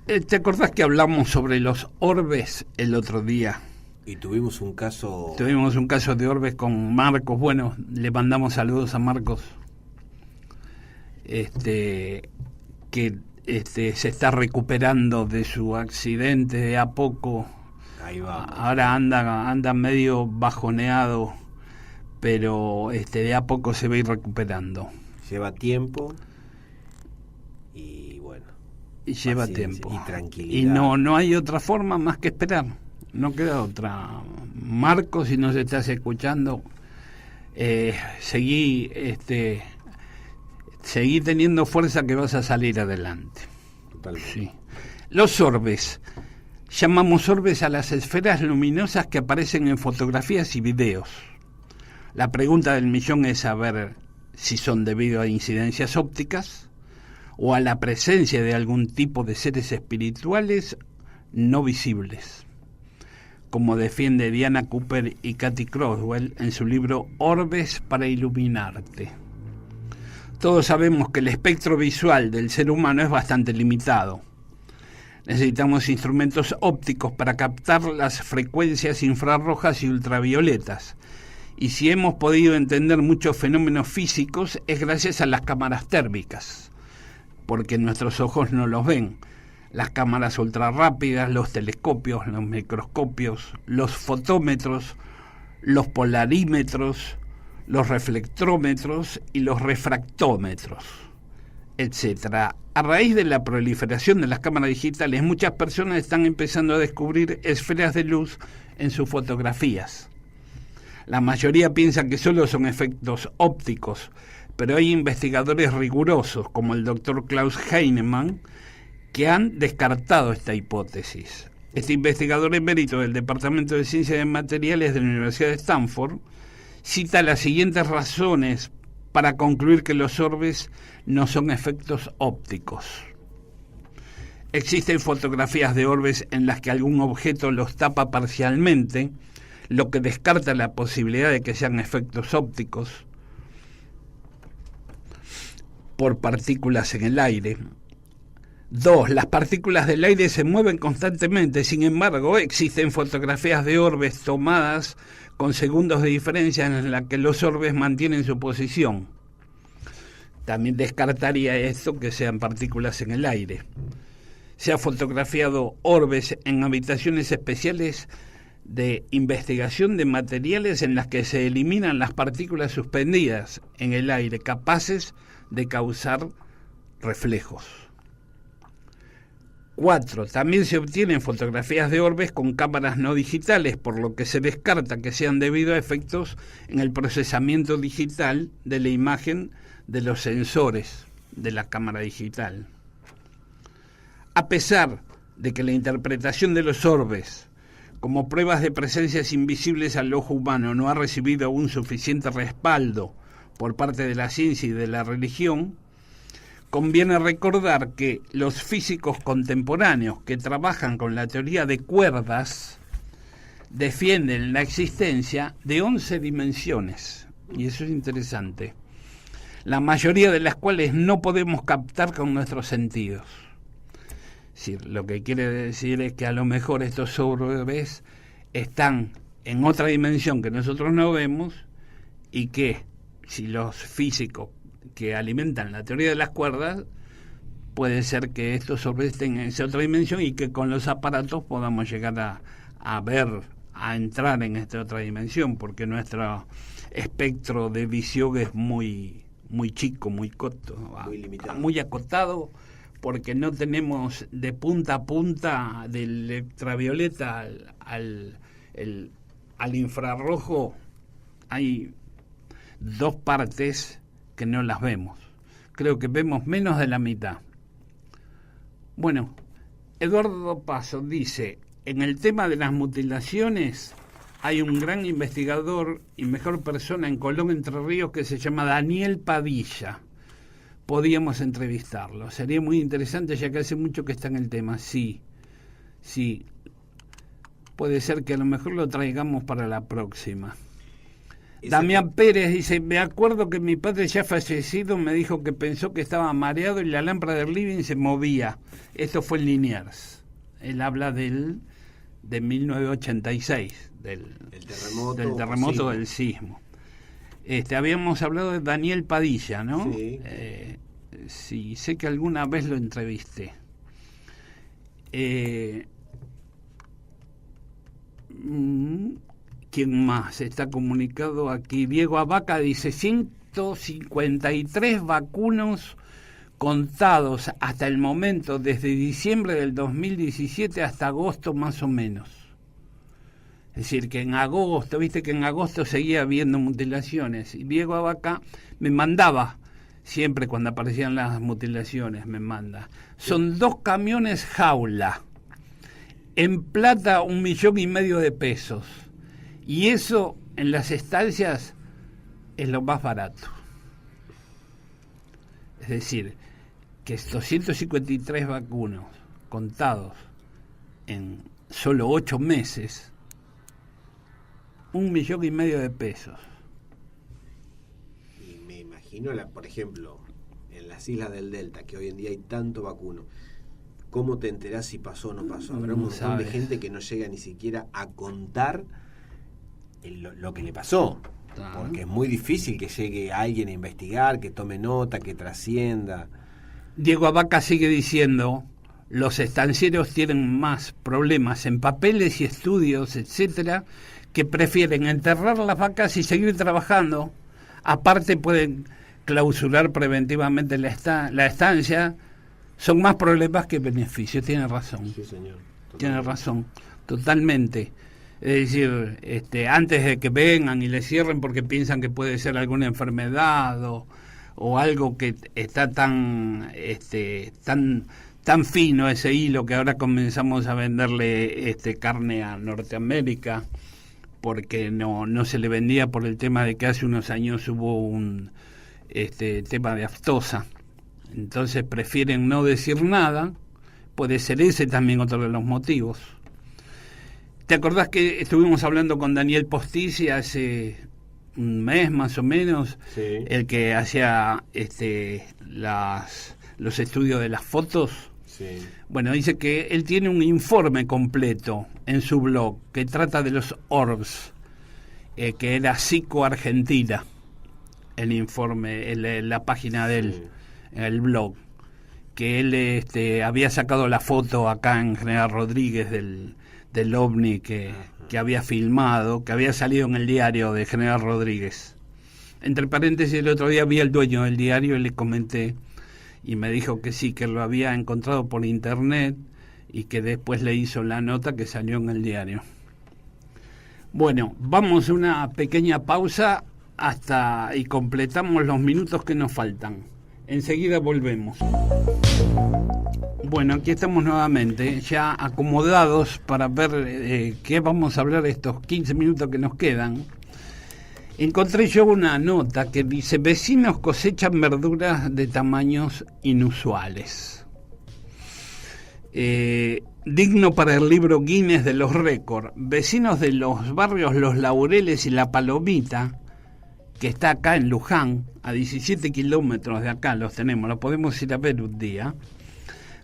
¿Te acordás que hablamos sobre los orbes el otro día? Y tuvimos un caso... Tuvimos un caso de orbes con Marcos. Bueno, le mandamos saludos a Marcos. Que se está recuperando de su accidente de a poco. Ahí va. Ahora anda medio bajoneado, pero de a poco se va a ir recuperando. Lleva tiempo y bueno. Y lleva tiempo. Y tranquilidad. Y no hay otra forma más que esperar. No queda otra. Marcos, si nos estás escuchando, seguí teniendo fuerza, que vas a salir adelante. Totalmente. Sí. Los orbes. Llamamos orbes a las esferas luminosas que aparecen en fotografías y videos. La pregunta del millón es saber si son debido a incidencias ópticas o a la presencia de algún tipo de seres espirituales no visibles, como defiende Diana Cooper y Cathy Croswell en su libro Orbes para iluminarte. Todos sabemos que el espectro visual del ser humano es bastante limitado. Necesitamos instrumentos ópticos para captar las frecuencias infrarrojas y ultravioletas. Y si hemos podido entender muchos fenómenos físicos es gracias a las cámaras térmicas, porque nuestros ojos no los ven. Las cámaras ultrarrápidas, los telescopios, los microscopios, los fotómetros, los polarímetros, los reflectómetros y los refractómetros, etcétera. A raíz de la proliferación de las cámaras digitales, muchas personas están empezando a descubrir esferas de luz en sus fotografías. La mayoría piensa que solo son efectos ópticos, pero hay investigadores rigurosos, como el Dr. Klaus Heinemann, que han descartado esta hipótesis. Este investigador emérito del Departamento de Ciencias de Materiales de la Universidad de Stanford cita las siguientes razones para concluir que los orbes no son efectos ópticos. Existen fotografías de orbes en las que algún objeto los tapa parcialmente, lo que descarta la posibilidad de que sean efectos ópticos por partículas en el aire. 2. Las partículas del aire se mueven constantemente. Sin embargo, existen fotografías de orbes tomadas con segundos de diferencia en la que los orbes mantienen su posición. También descartaría esto, que sean partículas en el aire. Se ha fotografiado orbes en habitaciones especiales de investigación de materiales en las que se eliminan las partículas suspendidas en el aire, capaces de causar reflejos. 4. También se obtienen fotografías de orbes con cámaras no digitales, por lo que se descarta que sean debido a efectos en el procesamiento digital de la imagen de los sensores de la cámara digital. A pesar de que la interpretación de los orbes como pruebas de presencias invisibles al ojo humano no ha recibido un suficiente respaldo por parte de la ciencia y de la religión, conviene recordar que los físicos contemporáneos que trabajan con la teoría de cuerdas defienden la existencia de 11 dimensiones, y eso es interesante, la mayoría de las cuales no podemos captar con nuestros sentidos. Es decir, lo que quiere decir es que a lo mejor estos orbes están en otra dimensión que nosotros no vemos, y que si los físicos que alimentan la teoría de las cuerdas, puede ser que estos orbes estén en esa otra dimensión y que con los aparatos podamos llegar a ver, a entrar en esta otra dimensión, porque nuestro espectro de visión es muy chico, muy corto, muy limitado, muy acotado, porque no tenemos de punta a punta del ultravioleta al infrarrojo, hay 2 partes que no las vemos. Creo que vemos menos de la mitad. Bueno, Eduardo Paso dice, en el tema de las mutilaciones hay un gran investigador y mejor persona en Colón, Entre Ríos, que se llama Daniel Padilla. Podíamos entrevistarlo. Sería muy interesante, ya que hace mucho que está en el tema. Sí. Puede ser que a lo mejor lo traigamos para la próxima. Damián Pérez dice, me acuerdo que mi padre ya fallecido me dijo que pensó que estaba mareado y la lámpara del living se movía. Esto fue en Liniers. Él habla del de 1986, del terremoto del sismo. Habíamos hablado de Daniel Padilla, ¿no? Sí. Sí, sé que alguna vez lo entrevisté. ¿Quién más está comunicado aquí? Diego Abaca dice 153 vacunos contados hasta el momento, desde diciembre del 2017 hasta agosto más o menos. Es decir, que en agosto, viste que en agosto seguía habiendo mutilaciones, y Diego Abaca me mandaba, siempre cuando aparecían las mutilaciones, me manda. Son 2 camiones jaula, en plata 1,5 millones de pesos, y eso en las estancias es lo más barato. Es decir, que estos 153 vacunos contados en solo 8 meses, 1,5 millones de pesos. Y me imagino, por ejemplo, en las islas del Delta, que hoy en día hay tanto vacuno, ¿cómo te enterás si pasó o no pasó? Habrá un montón de gente que no llega ni siquiera a contar lo que le pasó. Porque es muy difícil que llegue alguien a investigar, que tome nota, que trascienda. Diego Abaca sigue diciendo: los estancieros tienen más problemas en papeles y estudios, etcétera, que prefieren enterrar las vacas y seguir trabajando. Aparte pueden clausurar preventivamente la estancia. Son más problemas que beneficios. Tiene razón. Sí, señor. Tiene razón, totalmente. Es decir, antes de que vengan y le cierren porque piensan que puede ser alguna enfermedad o algo que está tan fino ese hilo, que ahora comenzamos a venderle carne a Norteamérica, porque no se le vendía por el tema de que hace unos años hubo un tema de aftosa. Entonces prefieren no decir nada. Puede ser ese también otro de los motivos. ¿Te acordás que estuvimos hablando con Daniel Postizzi hace un mes más o menos? Sí. El que hacía los estudios de las fotos. Sí. Bueno, dice que él tiene un informe completo en su blog que trata de los orbs, que era Psico Argentina, el informe, la página de él, el blog, que él había sacado la foto acá en General Rodríguez del ovni que había filmado, que había salido en el diario de General Rodríguez. Entre paréntesis, el otro día vi al dueño del diario y le comenté, y me dijo que sí, que lo había encontrado por internet y que después le hizo la nota que salió en el diario. Bueno, vamos a una pequeña pausa y completamos los minutos que nos faltan. Enseguida volvemos. Bueno, aquí estamos nuevamente, ya acomodados para ver qué vamos a hablar estos 15 minutos que nos quedan. Encontré yo una nota que dice: vecinos cosechan verduras de tamaños inusuales. Digno para el libro Guinness de los récords. Vecinos de los barrios Los Laureles y La Palomita, que está acá en Luján, a 17 kilómetros de acá, los podemos ir a ver un día,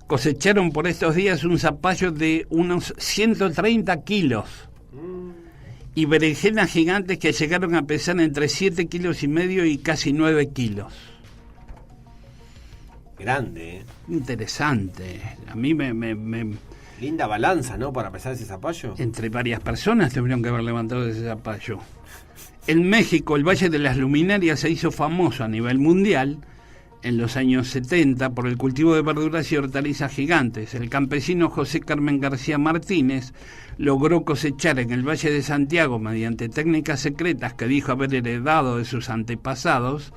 cosecharon por estos días un zapallo de unos 130 kilos y berenjenas gigantes que llegaron a pesar entre 7,5 kilos y casi 9 kilos. Grande, ¿eh? Interesante. A mí me linda balanza, ¿no? Para pesar ese zapallo. Entre varias personas tuvieron que haber levantado ese zapallo. En México, el Valle de las Luminarias se hizo famoso a nivel mundial en los años 70 por el cultivo de verduras y hortalizas gigantes. El campesino José Carmen García Martínez logró cosechar en el Valle de Santiago, mediante técnicas secretas que dijo haber heredado de sus antepasados,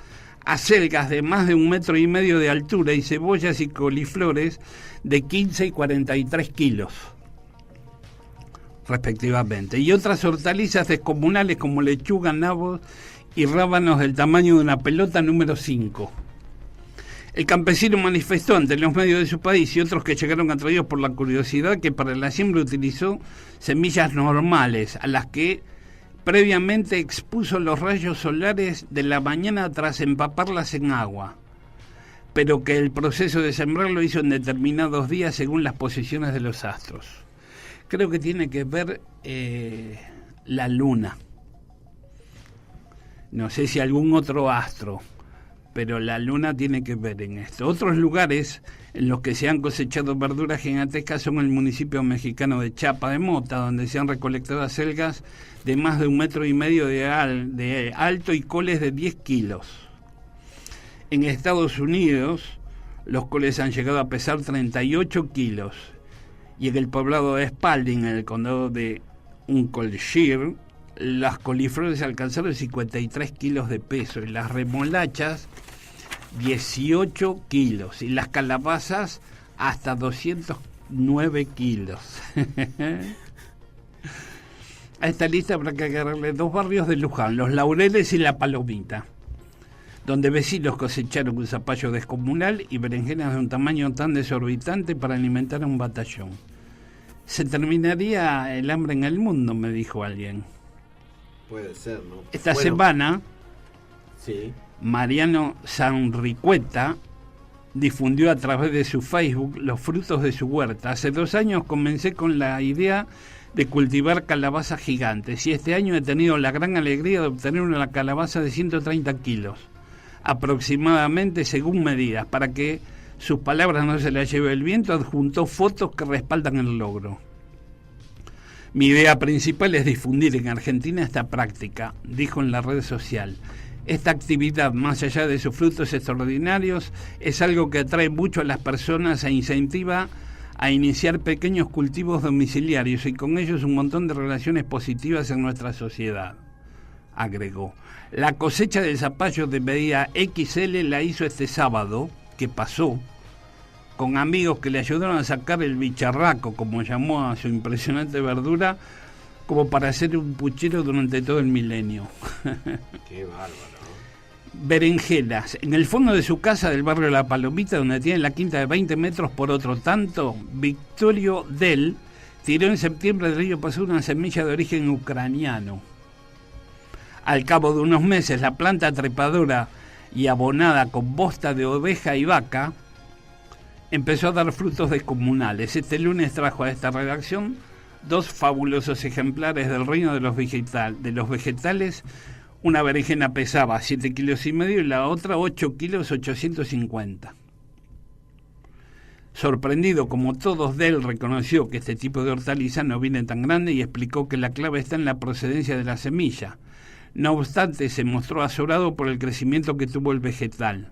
acelgas de más de 1,5 metros de altura y cebollas y coliflores de 15 y 43 kilos, respectivamente, y otras hortalizas descomunales como lechuga, nabos y rábanos del tamaño de una pelota número 5. El campesino manifestó ante los medios de su país y otros que llegaron atraídos por la curiosidad que para la siembra utilizó semillas normales, a las que previamente expuso los rayos solares de la mañana tras empaparlas en agua, pero que el proceso de sembrar lo hizo en determinados días según las posiciones de los astros. Creo que tiene que ver la luna. No sé si algún otro astro, pero la luna tiene que ver en esto. Otros lugares en los que se han cosechado verduras gigantescas son el municipio mexicano de Chapa de Mota, donde se han recolectado acelgas de más de 1,5 metros de alto y coles de 10 kilos. En Estados Unidos, los coles han llegado a pesar 38 kilos. Y en el poblado de Spalding, en el condado de Uncolshire, las coliflores alcanzaron 53 kilos de peso y las remolachas 18 kilos y las calabazas hasta 209 kilos. A esta lista habrá que agregarle 2 barrios de Luján, Los Laureles y La Palomita, donde vecinos cosecharon un zapallo descomunal y berenjenas de un tamaño tan desorbitante para alimentar a un batallón. Se terminaría el hambre en el mundo, me dijo alguien. Puede ser, ¿no? Esta semana, sí, Mariano Sanricueta difundió a través de su Facebook los frutos de su huerta. Hace 2 años comencé con la idea de cultivar calabazas gigantes y este año he tenido la gran alegría de obtener una calabaza de 130 kilos, aproximadamente según medidas. Para que sus palabras no se las lleve el viento, adjuntó fotos que respaldan el logro. Mi idea principal es difundir en Argentina esta práctica, dijo en la red social. Esta actividad, más allá de sus frutos extraordinarios, es algo que atrae mucho a las personas e incentiva a iniciar pequeños cultivos domiciliarios y con ellos un montón de relaciones positivas en nuestra sociedad, agregó. La cosecha del zapallo de medida XL la hizo este sábado, que pasó, con amigos que le ayudaron a sacar el bicharraco, como llamó a su impresionante verdura, como para hacer un puchero durante todo el milenio. Qué bárbaro. Berenjenas. En el fondo de su casa del barrio La Palomita, donde tiene la quinta de 20 metros por otro tanto, Victorio Del tiró en septiembre del año pasado una semilla de origen ucraniano. Al cabo de unos meses, la planta trepadora y abonada con bosta de oveja y vaca empezó a dar frutos descomunales. Este lunes trajo a esta redacción 2 fabulosos ejemplares del reino de los vegetales. Una berenjena pesaba 7,5 kilos y la otra 8,850 kilos. Sorprendido como todos, Del reconoció que este tipo de hortaliza no viene tan grande y explicó que la clave está en la procedencia de la semilla. No obstante, se mostró azorado por el crecimiento que tuvo el vegetal.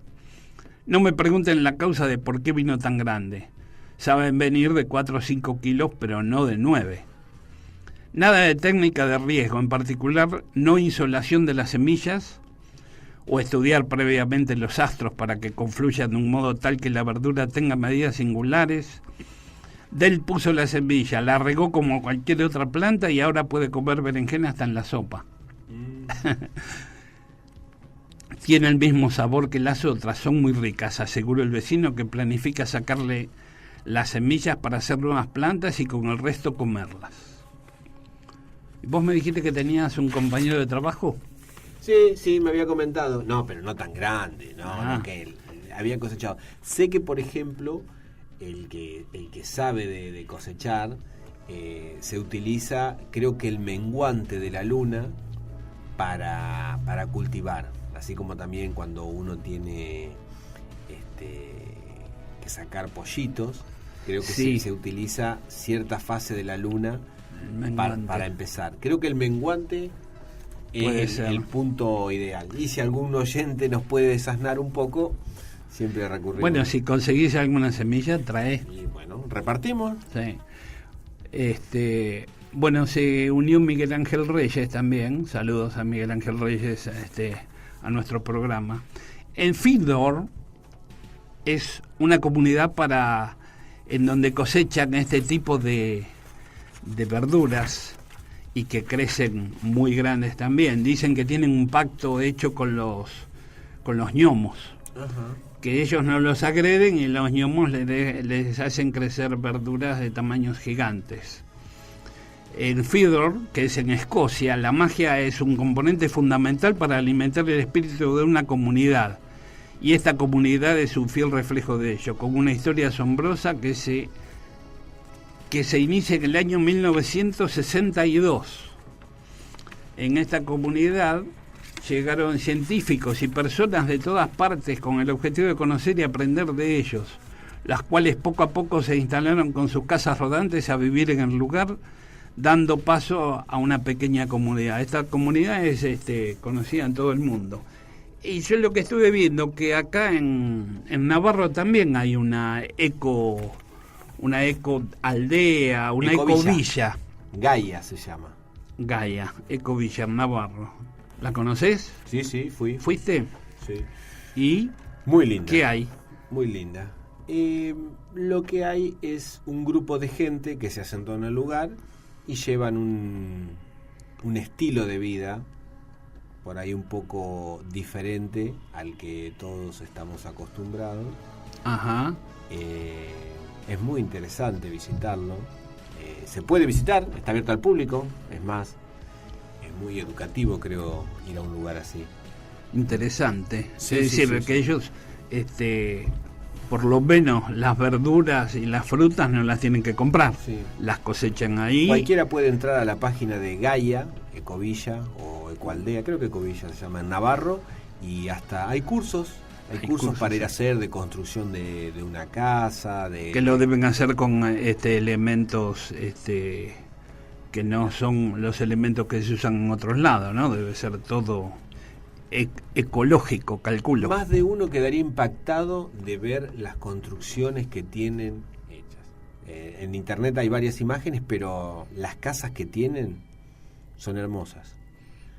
No me pregunten la causa de por qué vino tan grande. Saben venir de 4 o 5 kilos, pero no de 9. Nada de técnica de riesgo, en particular no insolación de las semillas o estudiar previamente los astros para que confluyan de un modo tal que la verdura tenga medidas singulares. Del puso la semilla, la regó como cualquier otra planta y ahora puede comer berenjena hasta en la sopa. Tiene el mismo sabor que las otras, son muy ricas, aseguró el vecino, que planifica sacarle las semillas para hacer nuevas plantas y con el resto comerlas. ¿Vos me dijiste que tenías un compañero de trabajo? Sí, me había comentado. No, pero no tan grande, no que él había cosechado. Sé que, por ejemplo, el que sabe de cosechar, se utiliza, creo que el menguante de la luna para cultivar. Así como también cuando uno tiene que sacar pollitos, creo que sí se utiliza cierta fase de la luna para empezar. Creo que el menguante es el punto ideal. Y si algún oyente nos puede desasnar un poco, siempre recurrimos. Bueno, si conseguís alguna semilla, trae. Y bueno, repartimos. Sí. Bueno, se unió Miguel Ángel Reyes también. Saludos a Miguel Ángel Reyes a nuestro programa. En Findor es una comunidad en donde cosechan este tipo de verduras y que crecen muy grandes también. Dicen que tienen un pacto hecho con los ñomos. Ajá. Que ellos no los agreden y los ñomos les hacen crecer verduras de tamaños gigantes. En Findor, que es en Escocia, la magia es un componente fundamental para alimentar el espíritu de una comunidad. Y esta comunidad es un fiel reflejo de ello, con una historia asombrosa que se que se inicia en el año 1962. En esta comunidad llegaron científicos y personas de todas partes con el objetivo de conocer y aprender de ellos, las cuales poco a poco se instalaron con sus casas rodantes a vivir en el lugar, dando paso a una pequeña comunidad. Esta comunidad es conocida en todo el mundo. Y yo lo que estuve viendo, que acá en Navarro también hay una eco aldea, una ecovilla. Gaia se llama. Gaia, ecovilla en Navarro. ¿La conoces? Sí, fui. ¿Fuiste? Sí. ¿Y? Muy linda. ¿Qué hay? Muy linda. Lo que hay es un grupo de gente que se asentó en el lugar y llevan un estilo de vida por ahí un poco diferente al que todos estamos acostumbrados. Ajá. Es muy interesante visitarlo. Se puede visitar, está abierto al público, es más, es muy educativo, creo, ir a un lugar así. Interesante. Sí, Es decir, que ellos, por lo menos las verduras y las frutas no las tienen que comprar, Sí. las cosechan ahí. Cualquiera puede entrar a la página de Gaia, Ecovilla o Ecoaldea, creo que Ecovilla se llama, en Navarro, y hasta hay cursos. Hay cursos para ir a hacer de construcción de una casa, que lo deben hacer con elementos que no son los elementos que se usan en otros lados, ¿no? Debe ser todo ecológico, calculo. Más de uno quedaría impactado de ver las construcciones que tienen hechas. En internet hay varias imágenes, pero las casas que tienen son hermosas.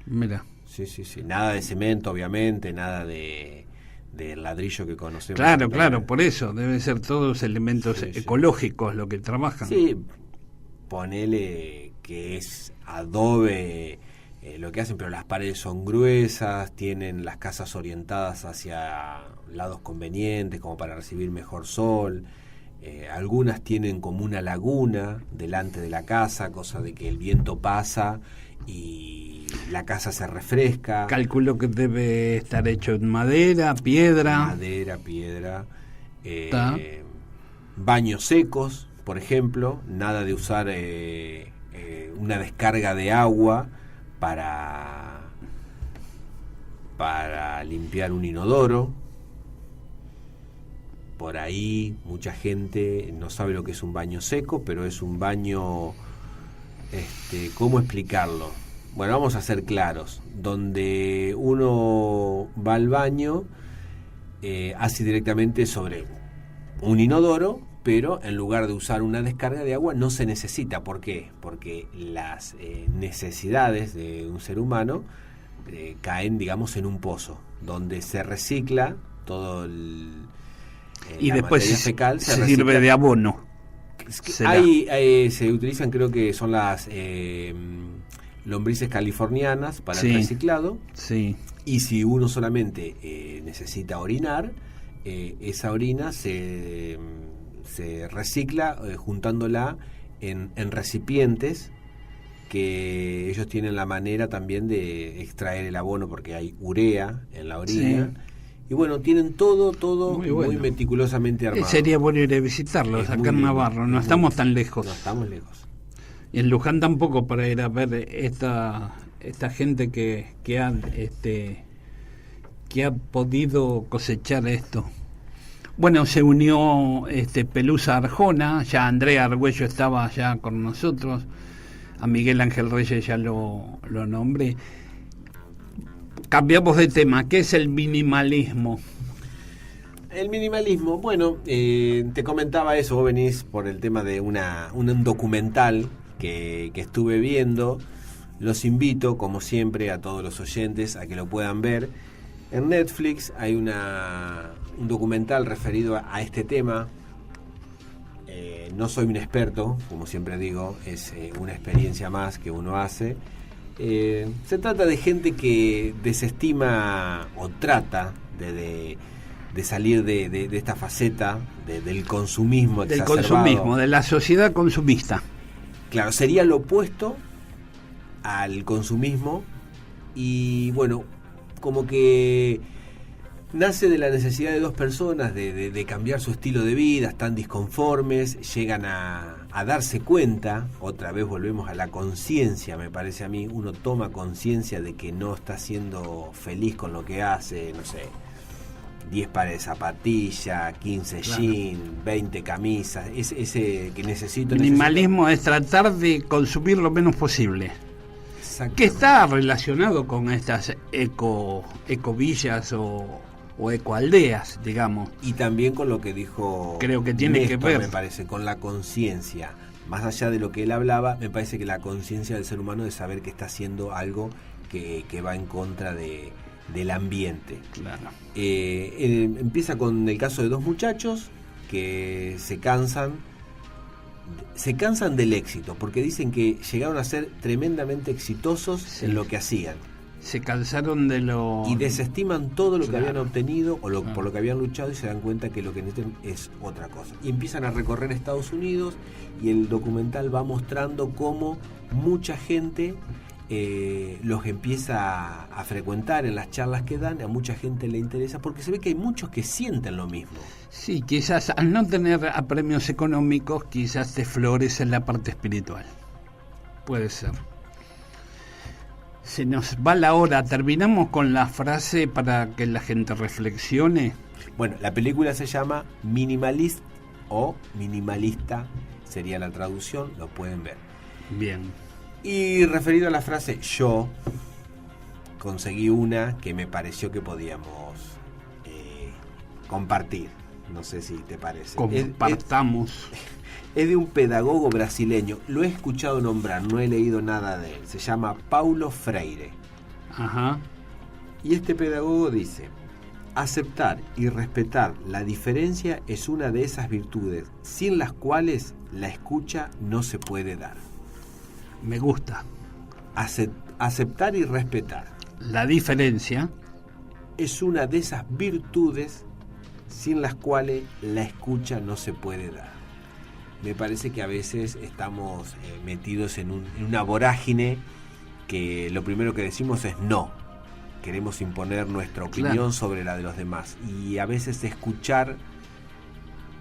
Mira. Sí. Nada de cemento, obviamente, nada de ladrillo que conocemos. Claro, por eso deben ser todos elementos ecológicos lo que trabajan. Sí, ponele que es adobe lo que hacen, pero las paredes son gruesas, tienen las casas orientadas hacia lados convenientes como para recibir mejor sol. Algunas tienen como una laguna delante de la casa, cosa de que el viento pasa y la casa se refresca. Calculo que debe estar hecho en madera, piedra. Baños secos, por ejemplo, nada de usar una descarga de agua para limpiar un inodoro. Por ahí mucha gente no sabe lo que es un baño seco, pero es un baño, ¿cómo explicarlo? Bueno, vamos a ser claros. Donde uno va al baño, hace directamente sobre un inodoro, pero en lugar de usar una descarga de agua no se necesita. ¿Por qué? Porque las necesidades de un ser humano caen, digamos, en un pozo, donde se recicla todo y la después materia fecal se sirve de abono. Se utilizan, creo que son las lombrices californianas para el reciclado. Sí. Y si uno solamente necesita orinar, esa orina se recicla juntándola en recipientes que ellos tienen la manera también de extraer el abono, porque hay urea en la orina. Sí. Y bueno, tienen todo muy meticulosamente armado. Sería bueno ir a visitarlos acá en Navarro, no estamos tan lejos. No estamos lejos. Y en Luján tampoco, para ir a ver esta gente que ha podido cosechar esto. Bueno, se unió Pelusa Arjona, ya Andrea Argüello estaba ya con nosotros, a Miguel Ángel Reyes ya lo nombré. Cambiamos de tema, ¿qué es el minimalismo? El minimalismo, bueno, te comentaba eso, vos venís por el tema de un documental que estuve viendo. Los invito, como siempre, a todos los oyentes a que lo puedan ver. En Netflix hay un documental referido a este tema. No soy un experto, como siempre digo, es una experiencia más que uno hace. Se trata de gente que desestima o trata de salir de esta faceta del consumismo exacerbado. Del consumismo, de la sociedad consumista. Claro, sería lo opuesto al consumismo. Y bueno, como que Nace de la necesidad de dos personas de cambiar su estilo de vida, están disconformes, llegan a darse cuenta, otra vez volvemos a la conciencia, me parece a mí, uno toma conciencia de que no está siendo feliz con lo que hace, no sé, 10 pares de zapatillas, 15 jeans, 20 camisas, ese que necesito. Minimalismo es tratar de consumir lo menos posible. Que está relacionado con estas ecovillas o ecoaldeas, digamos. Y también con lo que dijo, creo que tiene Néstor, que ver, me parece, con la conciencia. Más allá de lo que él hablaba, me parece que la conciencia del ser humano de saber que está haciendo algo que va en contra del ambiente. Claro. Empieza con el caso de dos muchachos que se cansan del éxito, porque dicen que llegaron a ser tremendamente exitosos, sí, en lo que hacían. Se cansaron de lo... Y desestiman todo lo, claro, que habían obtenido o por lo que habían luchado, y se dan cuenta que lo que necesitan es otra cosa. Y empiezan a recorrer Estados Unidos, y el documental va mostrando cómo mucha gente los empieza a frecuentar en las charlas que dan, a mucha gente le interesa, porque se ve que hay muchos que sienten lo mismo. Sí, quizás al no tener apremios económicos, quizás te florece en la parte espiritual. Puede ser. Se nos va la hora, terminamos con la frase para que la gente reflexione. Bueno, la película se llama Minimalist o Minimalista, sería la traducción, lo pueden ver. Bien. Y referido a la frase, yo conseguí una que me pareció que podíamos compartir. No sé si te parece. Compartamos. Es de un pedagogo brasileño. Lo he escuchado nombrar, no he leído nada de él. Se llama Paulo Freire. Ajá. Y este pedagogo dice: aceptar y respetar la diferencia es una de esas virtudes sin las cuales la escucha no se puede dar. Me gusta. Aceptar y respetar la diferencia es una de esas virtudes sin las cuales la escucha no se puede dar. Me parece que a veces estamos metidos en una vorágine que lo primero que decimos es no. Queremos imponer nuestra opinión, claro, sobre la de los demás. Y a veces escuchar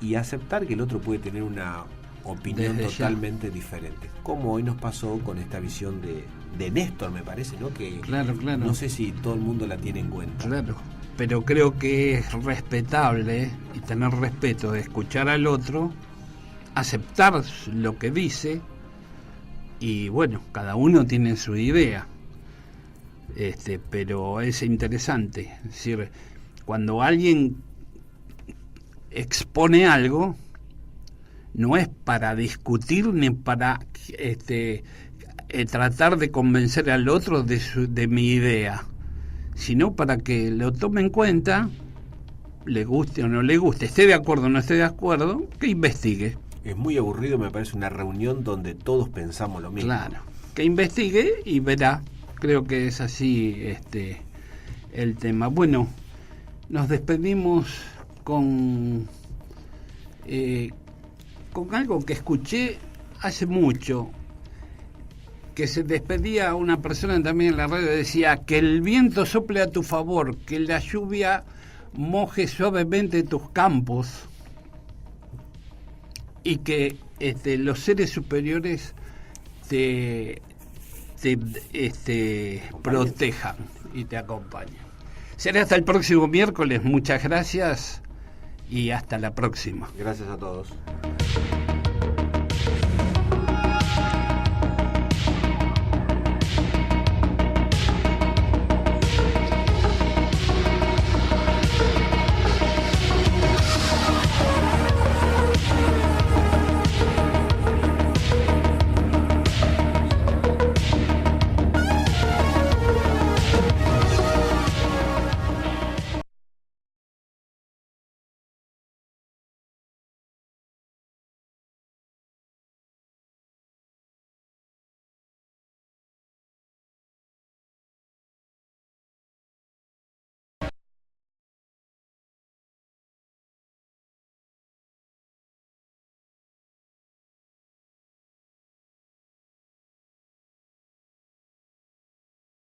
y aceptar que el otro puede tener una opinión totalmente diferente. Como hoy nos pasó con esta visión de Néstor, me parece, ¿no? Que claro. No sé si todo el mundo la tiene en cuenta. Claro, pero creo que es respetable y tener respeto de escuchar al otro, aceptar lo que dice, y bueno, cada uno tiene su idea. Pero es interesante, es decir, cuando alguien expone algo, no es para discutir ni para tratar de convencer al otro de mi idea, sino para que lo tome en cuenta, le guste o no le guste, esté de acuerdo o no esté de acuerdo, que investigue. Es muy aburrido, me parece, una reunión donde todos pensamos lo mismo. Claro, que investigue y verá. Creo que es así el tema. Bueno, nos despedimos con algo que escuché hace mucho, que se despedía una persona también en la radio, decía: que el viento sople a tu favor, que la lluvia moje suavemente tus campos, y que los seres superiores te protejan y te acompañen. Será hasta el próximo miércoles. Muchas gracias y hasta la próxima. Gracias a todos.